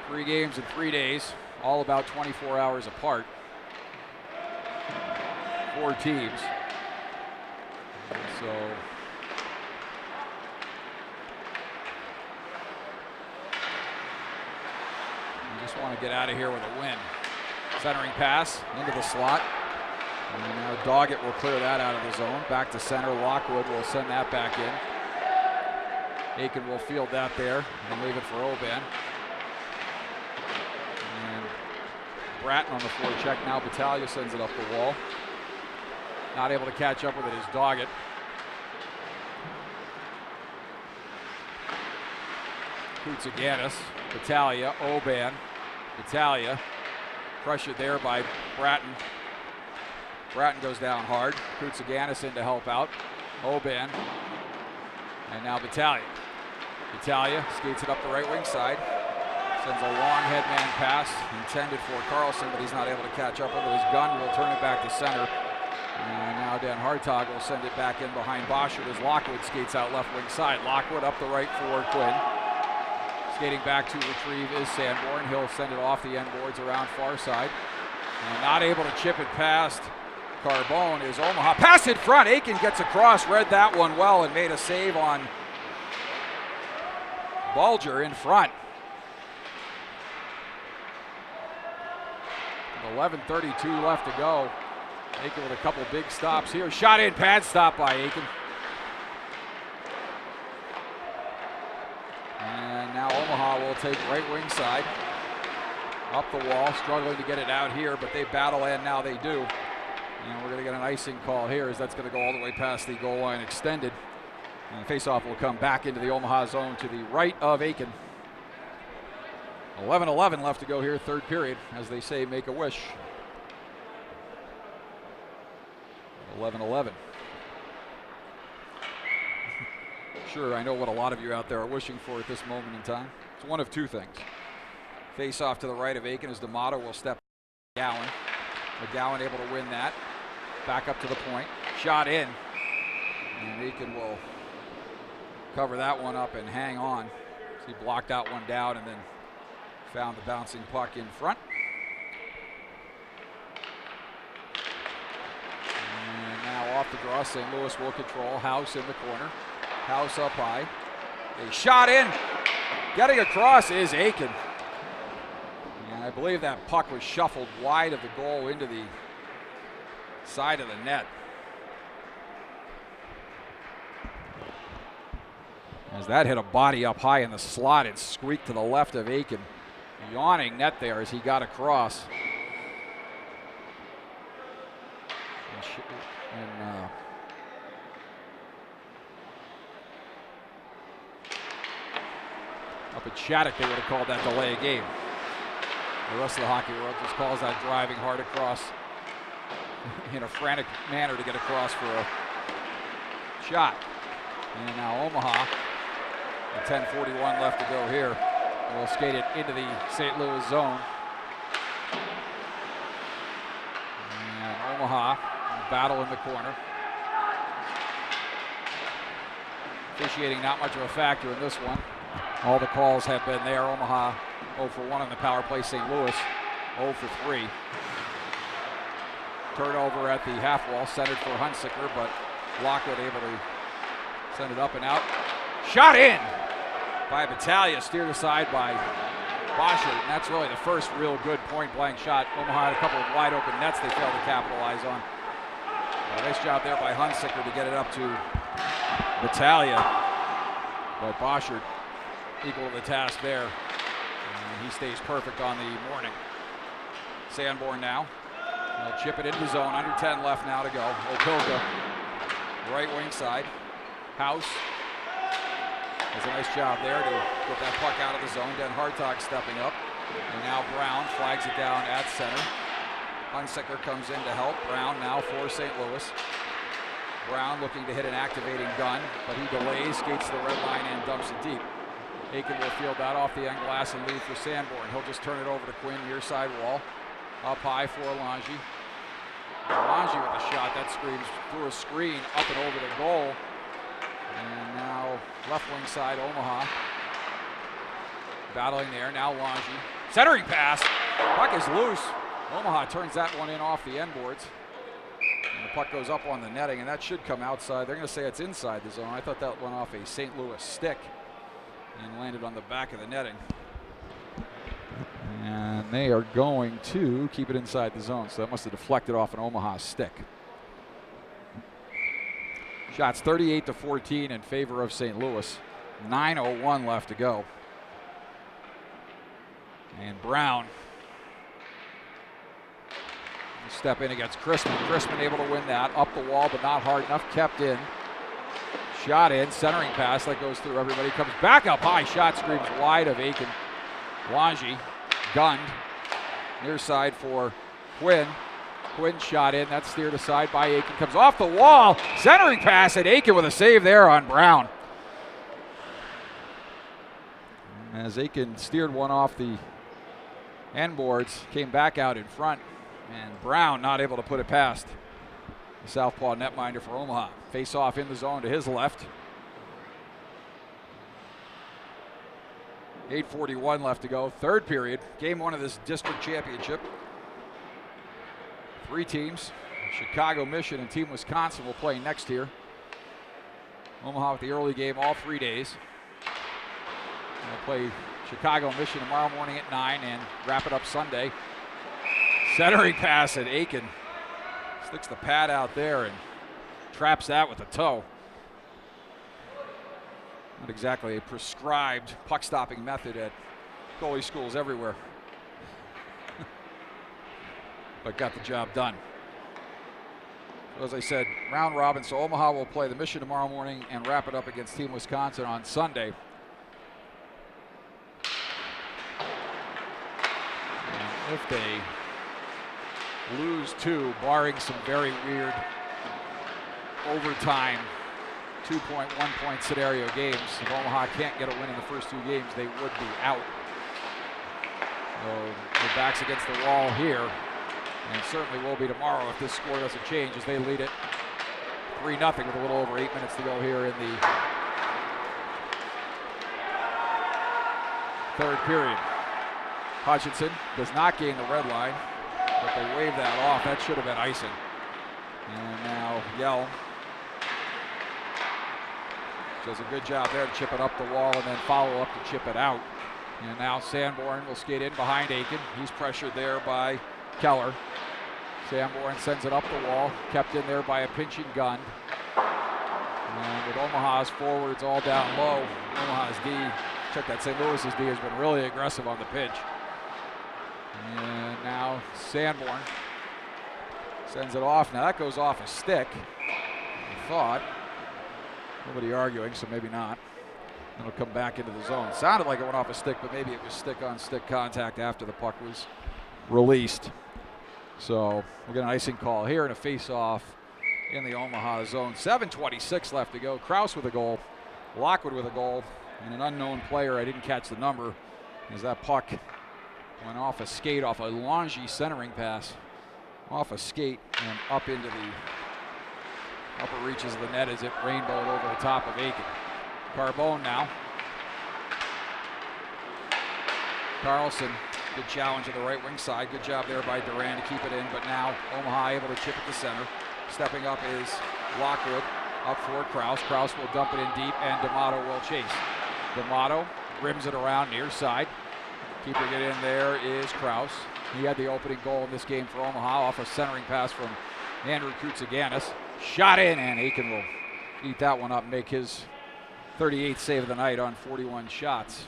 3 games in 3 days, all about 24 hours apart. 4 teams. So you just want to get out of here with a win. Centering pass into the slot. And now Doggett will clear that out of the zone. Back to center. Lockwood will send that back in. Aiken will field that there and leave it for Oban. And Bratton on the forecheck. Now Battaglia sends it up the wall. Not able to catch up with it is Doggett. Koutsaganis, Battaglia, Oban, Battaglia, pressured there by Bratton. Bratton goes down hard. Koutsaganis in to help out. Oban, and now Battaglia. Battaglia skates it up the right wing side. Sends a long headman pass intended for Carlson, but he's not able to catch up with his gun. Will turn it back to center. And now Dan Hartog will send it back in behind Boschert as Lockwood skates out left wing side. Lockwood up the right for Quinn. Skating back to retrieve is Sanborn. He'll send it off the end boards around far side. And not able to chip it past Carbone is Omaha. Pass in front. Aiken gets across, read that one well, and made a save on Bulger in front. 11:32 left to go. Aiken with a couple big stops here. Shot in, pad stop by Aiken. And now Omaha will take right wing side. Up the wall, struggling to get it out here, but they battle, and now they do. And we're going to get an icing call here as that's going to go all the way past the goal line extended. And the faceoff will come back into the Omaha zone to the right of Aiken. 11:11 left to go here, third period. As they say, make a wish. 11:11. Sure, I know what a lot of you out there are wishing for at this moment in time. It's one of two things. Face off to the right of Aiken as D'Amato will step McGowan. McGowan able to win that. Back up to the point. Shot in. And Aiken will cover that one up and hang on. So he blocked that one down and then found the bouncing puck in front. And now off the draw, St. Louis will control. House in the corner. House up high. A shot in. Getting across is Aiken. And I believe that puck was shuffled wide of the goal into the side of the net. As that hit a body up high in the slot, it squeaked to the left of Aiken. Yawning net there as he got across. Up at Shattuck, they would have called that delay of game. The rest of the hockey world just calls that driving hard across in a frantic manner to get across for a shot. And now Omaha, with 10:41 left to go here, will skate it into the St. Louis zone. And Omaha battle in the corner. Officiating not much of a factor in this one. All the calls have been there. Omaha 0 for 1 on the power play. St. Louis 0 for 3. Turnover at the half wall, centered for Hunsicker, but Lockwood able to send it up and out. Shot in by Battaglia, steered aside by Boschert, and that's really the first real good point-blank shot. Omaha had a couple of wide open nets they failed to capitalize on. Nice job there by Hunsicker to get it up to Battaglia, but Boschert equal to the task there. And he stays perfect on the morning. Sanborn now. They'll chip it into the zone. Under 10 left now to go. Opilka, right wing side. House does a nice job there to get that puck out of the zone. Dan Hartog stepping up. And now Brown flags it down at center. Hunsicker comes in to help. Brown now for St. Louis. Brown looking to hit an activating gun, but he delays, skates to the red line and dumps it deep. Aiken will field that off the end glass and lead for Sanborn. He'll just turn it over to Quinn, near side wall. Up high for Alongi. Alongi with a shot that screams through a screen up and over the goal. And now left wing side, Omaha. Battling there, now Alongi. Centering pass, puck is loose. Omaha turns that one in off the end boards. And the puck goes up on the netting, and that should come outside. They're going to say it's inside the zone. I thought that went off a St. Louis stick and landed on the back of the netting. And they are going to keep it inside the zone, so that must have deflected off an Omaha stick. Shots 38-14 in favor of St. Louis. 9:01 left to go. And Brown step in against Chrisman. Chrisman able to win that. Up the wall, but not hard enough. Kept in. Shot in, centering pass that goes through everybody. Comes back up high, shot screams wide of Aiken. Wanji gunned. Near side for Quinn. Quinn shot in, that's steered aside by Aiken. Comes off the wall, centering pass, and Aiken with a save there on Brown. As Aiken steered one off the end boards, came back out in front, and Brown not able to put it past the southpaw netminder for Omaha. Face off in the zone to his left. 8:41 left to go. Third period. Game one of this district championship. Three teams. Chicago, Mission, and Team Wisconsin will play next here. Omaha with the early game all 3 days. They'll play Chicago, Mission tomorrow morning at 9 and wrap it up Sunday. Centering pass at Aiken. Sticks the pad out there and traps that with a toe. Not exactly a prescribed puck stopping method at goalie schools everywhere. But got the job done. So as I said, round robin, so Omaha will play the Mission tomorrow morning and wrap it up against Team Wisconsin on Sunday. And if they lose two, barring some very weird overtime 2.1 point scenario games, if Omaha can't get a win in the first two games, they would be out. So their backs against the wall here, and certainly will be tomorrow if this score doesn't change, as they lead it 3-0 with a little over 8 minutes to go here in the third period. Hutchinson does not gain the red line, but they wave that off. That should have been icing. And now Yell does a good job there to chip it up the wall and then follow up to chip it out. And now Sanborn will skate in behind Aiken. He's pressured there by Keller. Sanborn sends it up the wall, kept in there by a pinching gun. And with Omaha's forwards all down low, Omaha's D, check that, St. Louis's D has been really aggressive on the pinch. And now Sanborn sends it off. Now that goes off a stick, I thought. Nobody arguing, so maybe not. It'll come back into the zone. Sounded like it went off a stick, but maybe it was stick-on-stick contact after the puck was released. So we'll get an icing call here and a face-off in the Omaha zone. 7:26 left to go. Kraus with a goal, Lockwood with a goal, and an unknown player, I didn't catch the number, as that puck went off a skate, off a Longy centering pass, off a skate and up into the upper reaches of the net as it rainbowed over the top of Aiken. Carbone now. Carlson, good challenge at the right wing side. Good job there by Duran to keep it in, but now Omaha able to chip it to center. Stepping up is Lockwood, up for Kraus. Kraus will dump it in deep, and D'Amato will chase. D'Amato rims it around near side. Keeping it in there is Kraus. He had the opening goal in this game for Omaha off a centering pass from Andrew Koutsaganis. Shot in, and Aiken will eat that one up and make his 38th save of the night on 41 shots.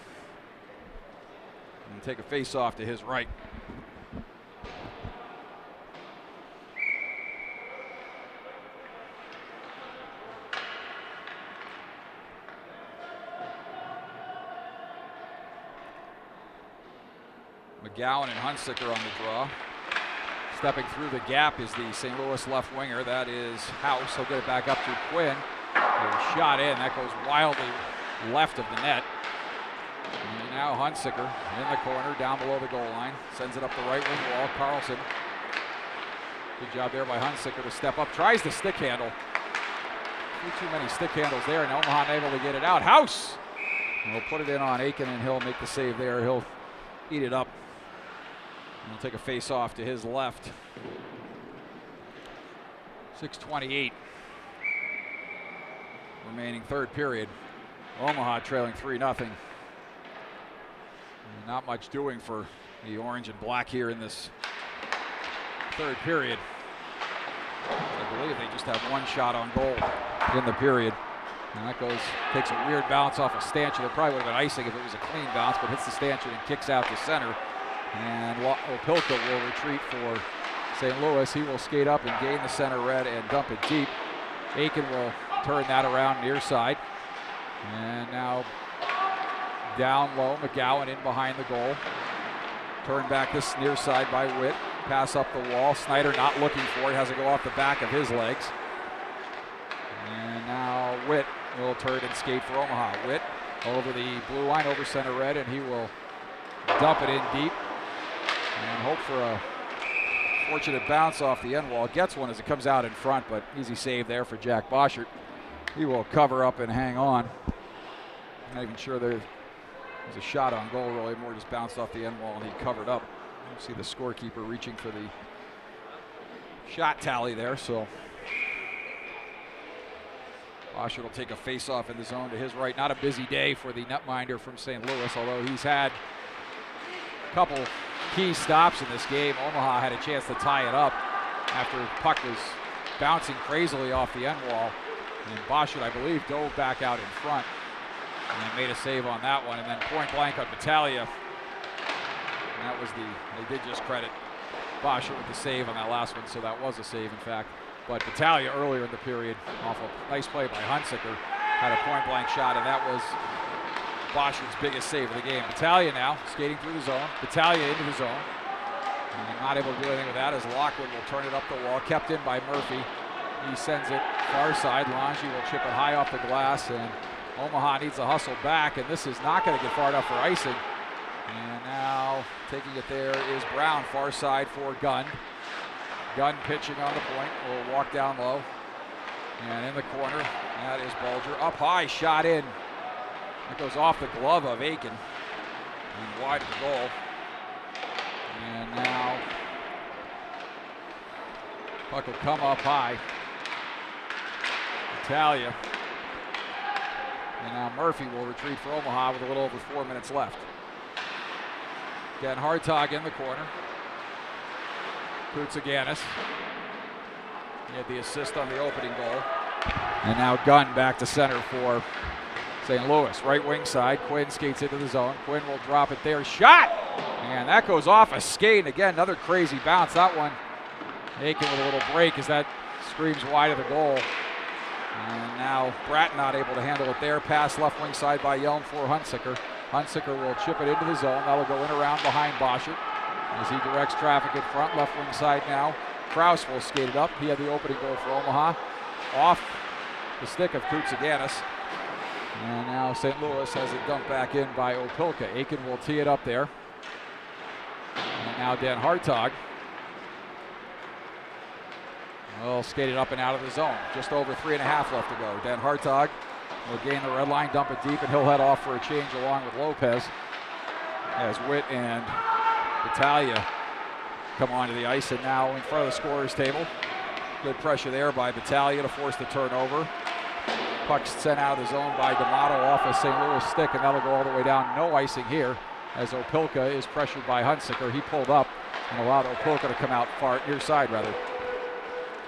And take a face-off to his right. McGowan and Hunsicker on the draw. Stepping through the gap is the St. Louis left winger. That is House. He'll get it back up to Quinn. Shot in. That goes wildly left of the net. And now Hunsicker in the corner, down below the goal line. Sends it up the right wing wall. Carlson. Good job there by Hunsicker to step up. Tries the stick handle. Too many stick handles there, and Omaha unable to get it out. House! And we'll put it in on Aiken, and he'll make the save there. He'll eat it up. And he'll take a face off to his left. 6:28 remaining third period. Omaha trailing 3-0. Not much doing for the orange and black here in this third period. I believe they just have one shot on goal in the period. And that takes a weird bounce off a stanchion. It probably would have been icing if it was a clean bounce, but hits the stanchion and kicks out to center. And Opilka will retreat for St. Louis. He will skate up and gain the center red and dump it deep. Aiken will turn that around near side. And now down low, McGowan in behind the goal. Turn back this near side by Witt. Pass up the wall. Snyder not looking for it. Has to go off the back of his legs. And now Witt will turn and skate for Omaha. Witt over the blue line, over center red, and he will dump it in deep and hope for a fortunate bounce off the end wall. Gets one as it comes out in front, but easy save there for Jack Boschert. He will cover up and hang on. Not even sure there's a shot on goal, really. More just bounced off the end wall and he covered up. You see the scorekeeper reaching for the shot tally there, so Boschert will take a face-off in the zone to his right. Not a busy day for the netminder from St. Louis, although he's had a couple key stops in this game. Omaha had a chance to tie it up after the puck was bouncing crazily off the end wall. And Boschert, I believe, dove back out in front and made a save on that one. And then point blank on Battaglia. And that was they did just credit Boschert with the save on that last one, so that was a save, in fact. But Battaglia earlier in the period, off a nice play by Hunsicker, had a point blank shot, and that was Boschert's biggest save of the game. Battaglia now skating through the zone. Battaglia into the zone. And not able to do anything with that as Lockwood will turn it up the wall. Kept in by Murphy. He sends it far side. Lange will chip it high off the glass, and Omaha needs to hustle back, and this is not going to get far enough for icing. And now taking it there is Brown, far side for Gunn. Gunn pitching on the point, will walk down low. And in the corner, that is Bulger. Up high, shot in. That goes off the glove of Aiken and wide of the goal. And now puck will come up high. Battaglia. And now Murphy will retreat for Omaha with a little over 4 minutes left. Again, Hartog in the corner. Koutsaganis. He had the assist on the opening goal. And now Gunn back to center for St. Louis. Right wing side. Quinn skates into the zone. Quinn will drop it there. Shot! And that goes off a skate. And again, another crazy bounce. That one, Aiken with a little break as that screams wide of the goal. And now Bratt not able to handle it there. Pass left wing side by Yelm for Hunsicker. Hunsicker will chip it into the zone. That'll go in around behind Boschert as he directs traffic in front. Left wing side now. Krause will skate it up. He had the opening goal for Omaha. Off the stick of Koutsaganis. And now St. Louis has it dumped back in by Opilka. Aiken will tee it up there. And now Dan Hartog will skate it up and out of the zone. Just over 3.5 left to go. Dan Hartog will gain the red line, dump it deep, and he'll head off for a change along with Lopez as Witt and Battaglia come onto the ice. And now in front of the scorer's table. Good pressure there by Battaglia to force the turnover. Puck sent out of the zone by D'Amato off a St. Louis stick, and that'll go all the way down. No icing here as Opilka is pressured by Hunsicker. He pulled up and allowed Opilka to come out far near side rather.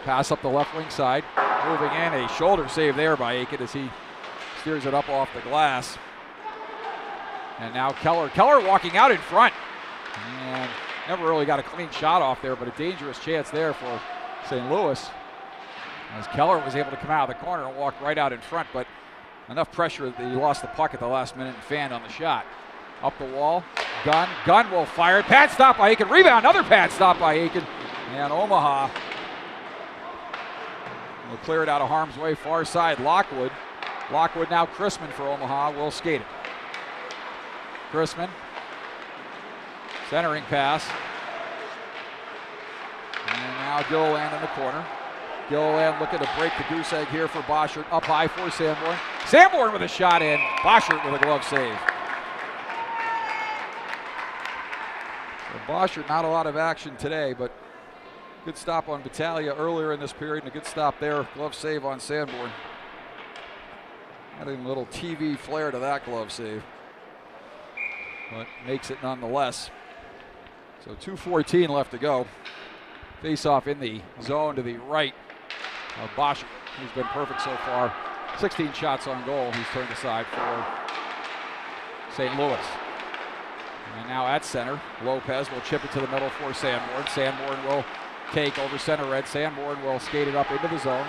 Pass up the left wing side. Moving in, a shoulder save there by Aiken as he steers it up off the glass. And now Keller walking out in front. And never really got a clean shot off there, but a dangerous chance there for St. Louis. As Keller was able to come out of the corner and walk right out in front, but enough pressure that he lost the puck at the last minute and fanned on the shot. Up the wall, Gunn will fire it. Pad stop by Aiken, rebound, another pad stop by Aiken. And Omaha will clear it out of harm's way, far side, Lockwood. Lockwood now Chrisman for Omaha, will skate it. Chrisman, centering pass. And now Gilliland in the corner. Gilliland looking to break the goose egg here for Boschert. Up high for Sanborn. Sanborn with a shot in. Boschert with a glove save. So Boschert, not a lot of action today, but good stop on Battaglia earlier in this period and a good stop there. Glove save on Sanborn. Adding a little TV flair to that glove save, but makes it nonetheless. So 2:14 left to go. Face off in the zone to the right of Boschert, who's been perfect so far. 16 shots on goal. He's turned aside for St. Louis. And now at center, Lopez will chip it to the middle for Sanborn. Sanborn will take over center red. Sanborn will skate it up into the zone.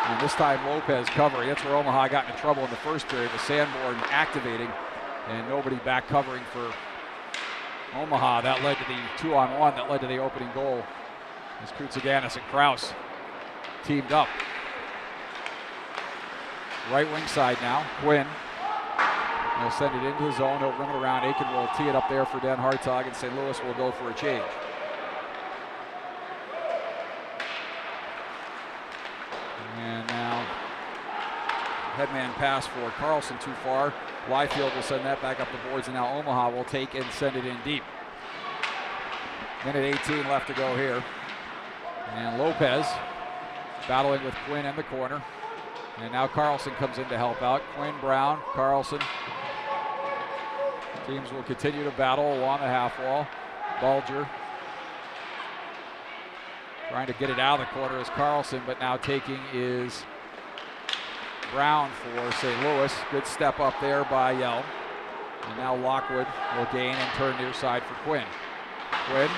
And this time Lopez covering. That's where Omaha got into trouble in the first period with Sanborn activating and nobody back covering for Omaha. That led to the 2-on-1 that led to the opening goal as Koutsaganis and Kraus teamed up. Right wing side now, Quinn. He'll send it into the zone. He'll rim it around. Aiken will tee it up there for Dan Hartog, and St. Louis will go for a change. And now, headman pass for Carlson too far. Liefeld will send that back up the boards, and now Omaha will take and send it in deep. Minute 18 left to go here. And Lopez battling with Quinn in the corner. And now Carlson comes in to help out. Quinn, Brown, Carlson. Teams will continue to battle along the half wall. Bulger trying to get it out of the corner is Carlson, but now taking is Brown for St. Louis. Good step up there by Yelm. And now Lockwood will gain and turn near side for Quinn. Quinn,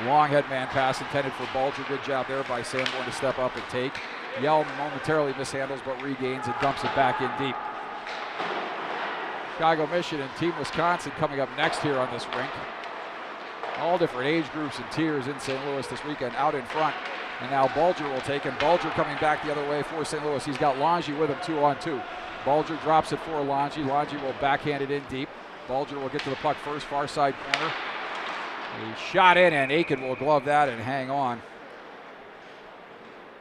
long headman pass intended for Bulger. Good job there by Sanborn to step up and take. Yelm momentarily mishandles but regains and dumps it back in deep. Chicago Mission and Team Wisconsin coming up next here on this rink. All different age groups and tiers in St. Louis this weekend out in front. And now Bulger will take him. Bulger coming back the other way for St. Louis. He's got Longy with him 2-on-2. Bulger drops it for Longy. Longy will backhand it in deep. Bulger will get to the puck first, far side corner. A shot in, and Aiken will glove that and hang on.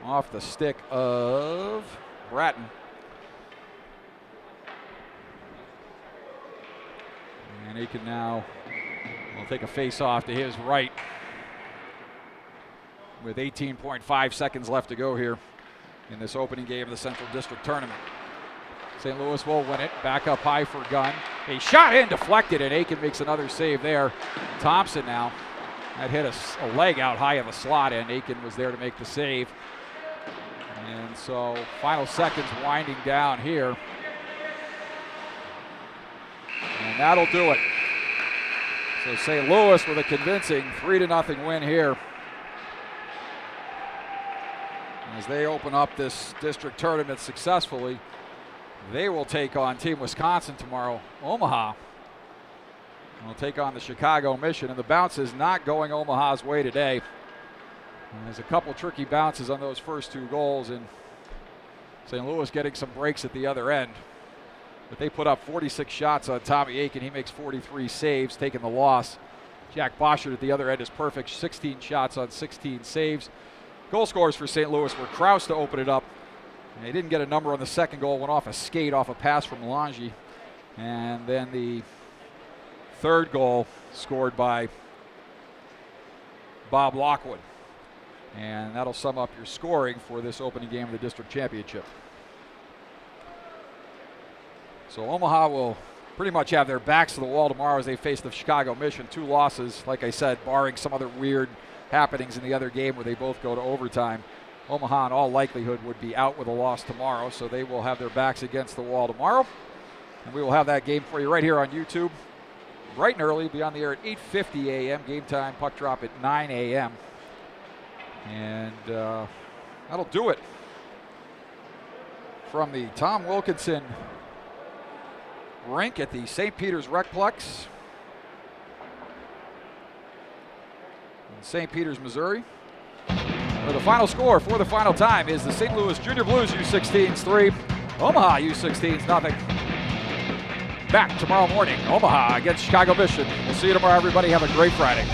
Off the stick of Bratton. And Aiken now will take a face-off to his right with 18.5 seconds left to go here in this opening game of the Central District Tournament. St. Louis will win it. Back up high for Gunn. A shot in, deflected, and Aiken makes another save there. Thompson now. That hit a leg out high in the slot, and Aiken was there to make the save. And so final seconds winding down here. And that'll do it. So St. Louis with a convincing 3-0 win here as they open up this district tournament successfully. They will take on Team Wisconsin tomorrow. Omaha will take on the Chicago Mission, and the bounce is not going Omaha's way today. And there's a couple tricky bounces on those first two goals, and St. Louis getting some breaks at the other end. But they put up 46 shots on Tommy Aiken. He makes 43 saves, taking the loss. Jack Boschert at the other end is perfect. 16 shots on 16 saves. Goal scorers for St. Louis were Kraus to open it up. And they didn't get a number on the second goal. Went off a skate, off a pass from Longy. And then the third goal scored by Bob Lockwood. And that'll sum up your scoring for this opening game of the district championship. So Omaha will pretty much have their backs to the wall tomorrow as they face the Chicago Mission. 2 losses, like I said, barring some other weird happenings in the other game where they both go to overtime. Omaha in all likelihood would be out with a loss tomorrow, so they will have their backs against the wall tomorrow. And we will have that game for you right here on YouTube. Bright and early, be on the air at 8:50 a.m. Game time, puck drop at 9 a.m. And that'll do it from the Tom Wilkinson rink at the St. Peter's Recplex in St. Peter's, Missouri. Where the final score for the final time is the St. Louis Junior Blues U16s 3, Omaha U16s 0. Back tomorrow morning, Omaha against Chicago Mission. We'll see you tomorrow, everybody. Have a great Friday.